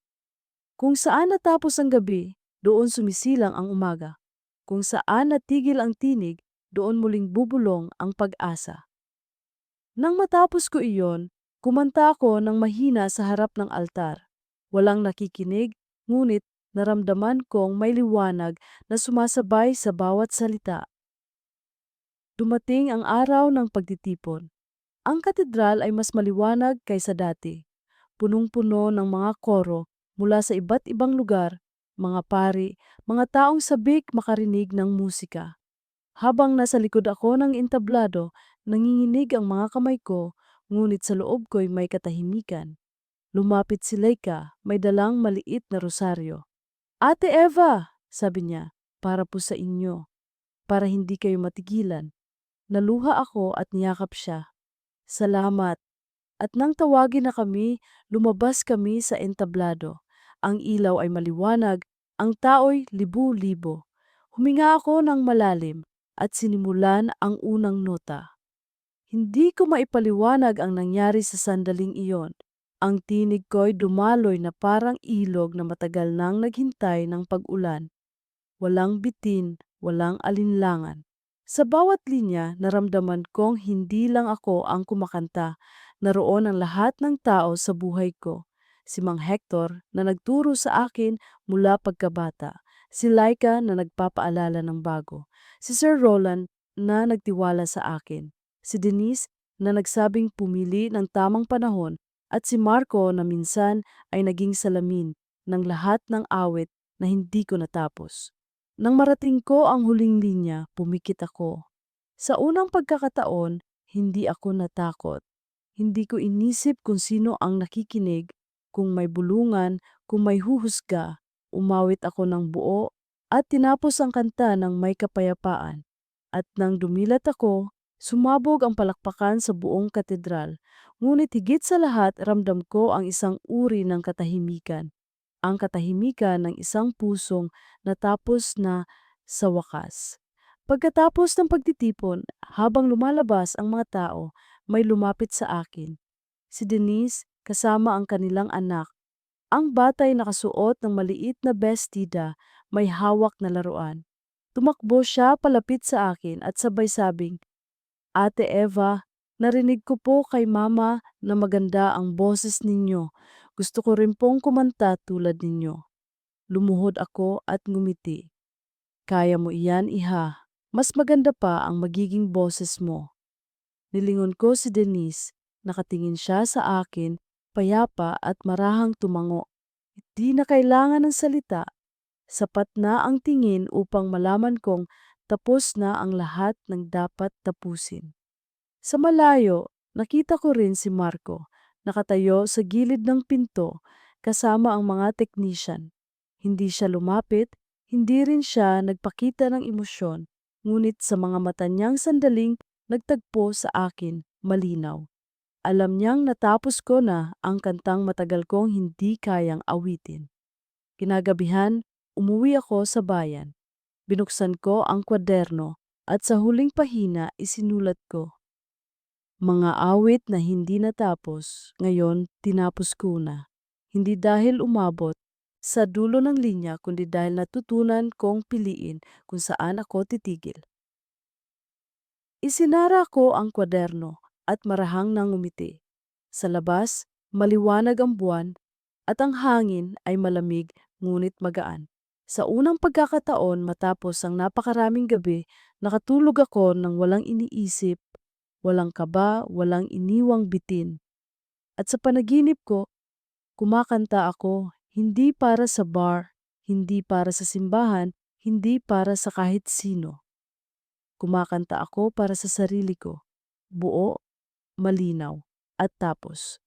kung saan natapos ang gabi, doon sumisilang ang umaga. Kung saan natigil ang tinig, doon muling bubulong ang pag-asa. Nang matapos ko iyon, kumanta ako ng mahina sa harap ng altar. Walang nakikinig, ngunit naramdaman kong may liwanag na sumasabay sa bawat salita. Dumating ang araw ng pagtitipon. Ang katedral ay mas maliwanag kaysa dati. Punong-puno ng mga koro mula sa iba't ibang lugar, mga pari, mga taong sabik makarinig ng musika. Habang nasa likod ako ng entablado, nanginginig ang mga kamay ko, ngunit sa loob ko'y may katahimikan. Lumapit si Laika, may dalang maliit na rosaryo. Ate Eva, sabi niya, para po sa inyo, para hindi kayo matigilan. Naluha ako at niyakap siya. Salamat. At nang tawagin na kami, lumabas kami sa entablado. Ang ilaw ay maliwanag, ang tao'y libu-libo. Huminga ako ng malalim at sinimulan ang unang nota. Hindi ko maipaliwanag ang nangyari sa sandaling iyon. Ang tinig ko'y dumaloy na parang ilog na matagal nang naghintay ng pag-ulan. Walang bitin, walang alinlangan. Sa bawat linya, naramdaman kong hindi lang ako ang kumakanta. Naroon ang lahat ng tao sa buhay ko. Si Mang Hector na nagturo sa akin mula pagkabata. Si Laika na nagpapaalala ng bago. Si Sir Roland na nagtiwala sa akin. Si Denise na nagsabing pumili ng tamang panahon. At si Marco na minsan ay naging salamin ng lahat ng awit na hindi ko natapos. Nang marating ko ang huling linya, pumikit ako. Sa unang pagkakataon, hindi ako natakot. Hindi ko inisip kung sino ang nakikinig, kung may bulungan, kung may huhusga. Umawit ako ng buo at tinapos ang kanta ng may kapayapaan. At nang dumilat ako, sumabog ang palakpakan sa buong katedral. Ngunit higit sa lahat, ramdam ko ang isang uri ng katahimikan. Ang katahimikan ng isang pusong natapos na sa wakas. Pagkatapos ng pagtitipon, habang lumalabas ang mga tao, may lumapit sa akin. Si Denise kasama ang kanilang anak. Ang batay nakasuot ng maliit na bestida, may hawak na laruan. Tumakbo siya palapit sa akin at sabay sabing, Ate Eva, narinig ko po kay Mama na maganda ang boses ninyo. Gusto ko rin pong kumanta tulad ninyo. Lumuhod ako at ngumiti. Kaya mo iyan, iha. Mas maganda pa ang magiging boses mo. Nilingon ko si Denise. Nakatingin siya sa akin, payapa at marahang tumango. Di na kailangan ng salita. Sapat na ang tingin upang malaman kong tapos na ang lahat ng dapat tapusin. Sa malayo, nakita ko rin si Marco, nakatayo sa gilid ng pinto kasama ang mga technician. Hindi siya lumapit, hindi rin siya nagpakita ng emosyon, ngunit sa mga mata niyang sandaling nagtagpo sa akin, malinaw. Alam niyang natapos ko na ang kantang matagal kong hindi kayang awitin. Kinagabihan, umuwi ako sa bayan. Binuksan ko ang kwaderno at sa huling pahina isinulat ko, mga awit na hindi natapos, ngayon tinapos ko na. Hindi dahil umabot sa dulo ng linya kundi dahil natutunan kong piliin kung saan ako titigil. Isinara ko ang kwaderno at marahang nang ngumiti. Sa labas, maliwanag ang buwan at ang hangin ay malamig ngunit magaan. Sa unang pagkakataon matapos ang napakaraming gabi, nakatulog ako ng walang iniisip, walang kaba, walang iniwang bitin. At sa panaginip ko, kumakanta ako, hindi para sa bar, hindi para sa simbahan, hindi para sa kahit sino. Kumakanta ako para sa sarili ko, buo, malinaw, at tapos.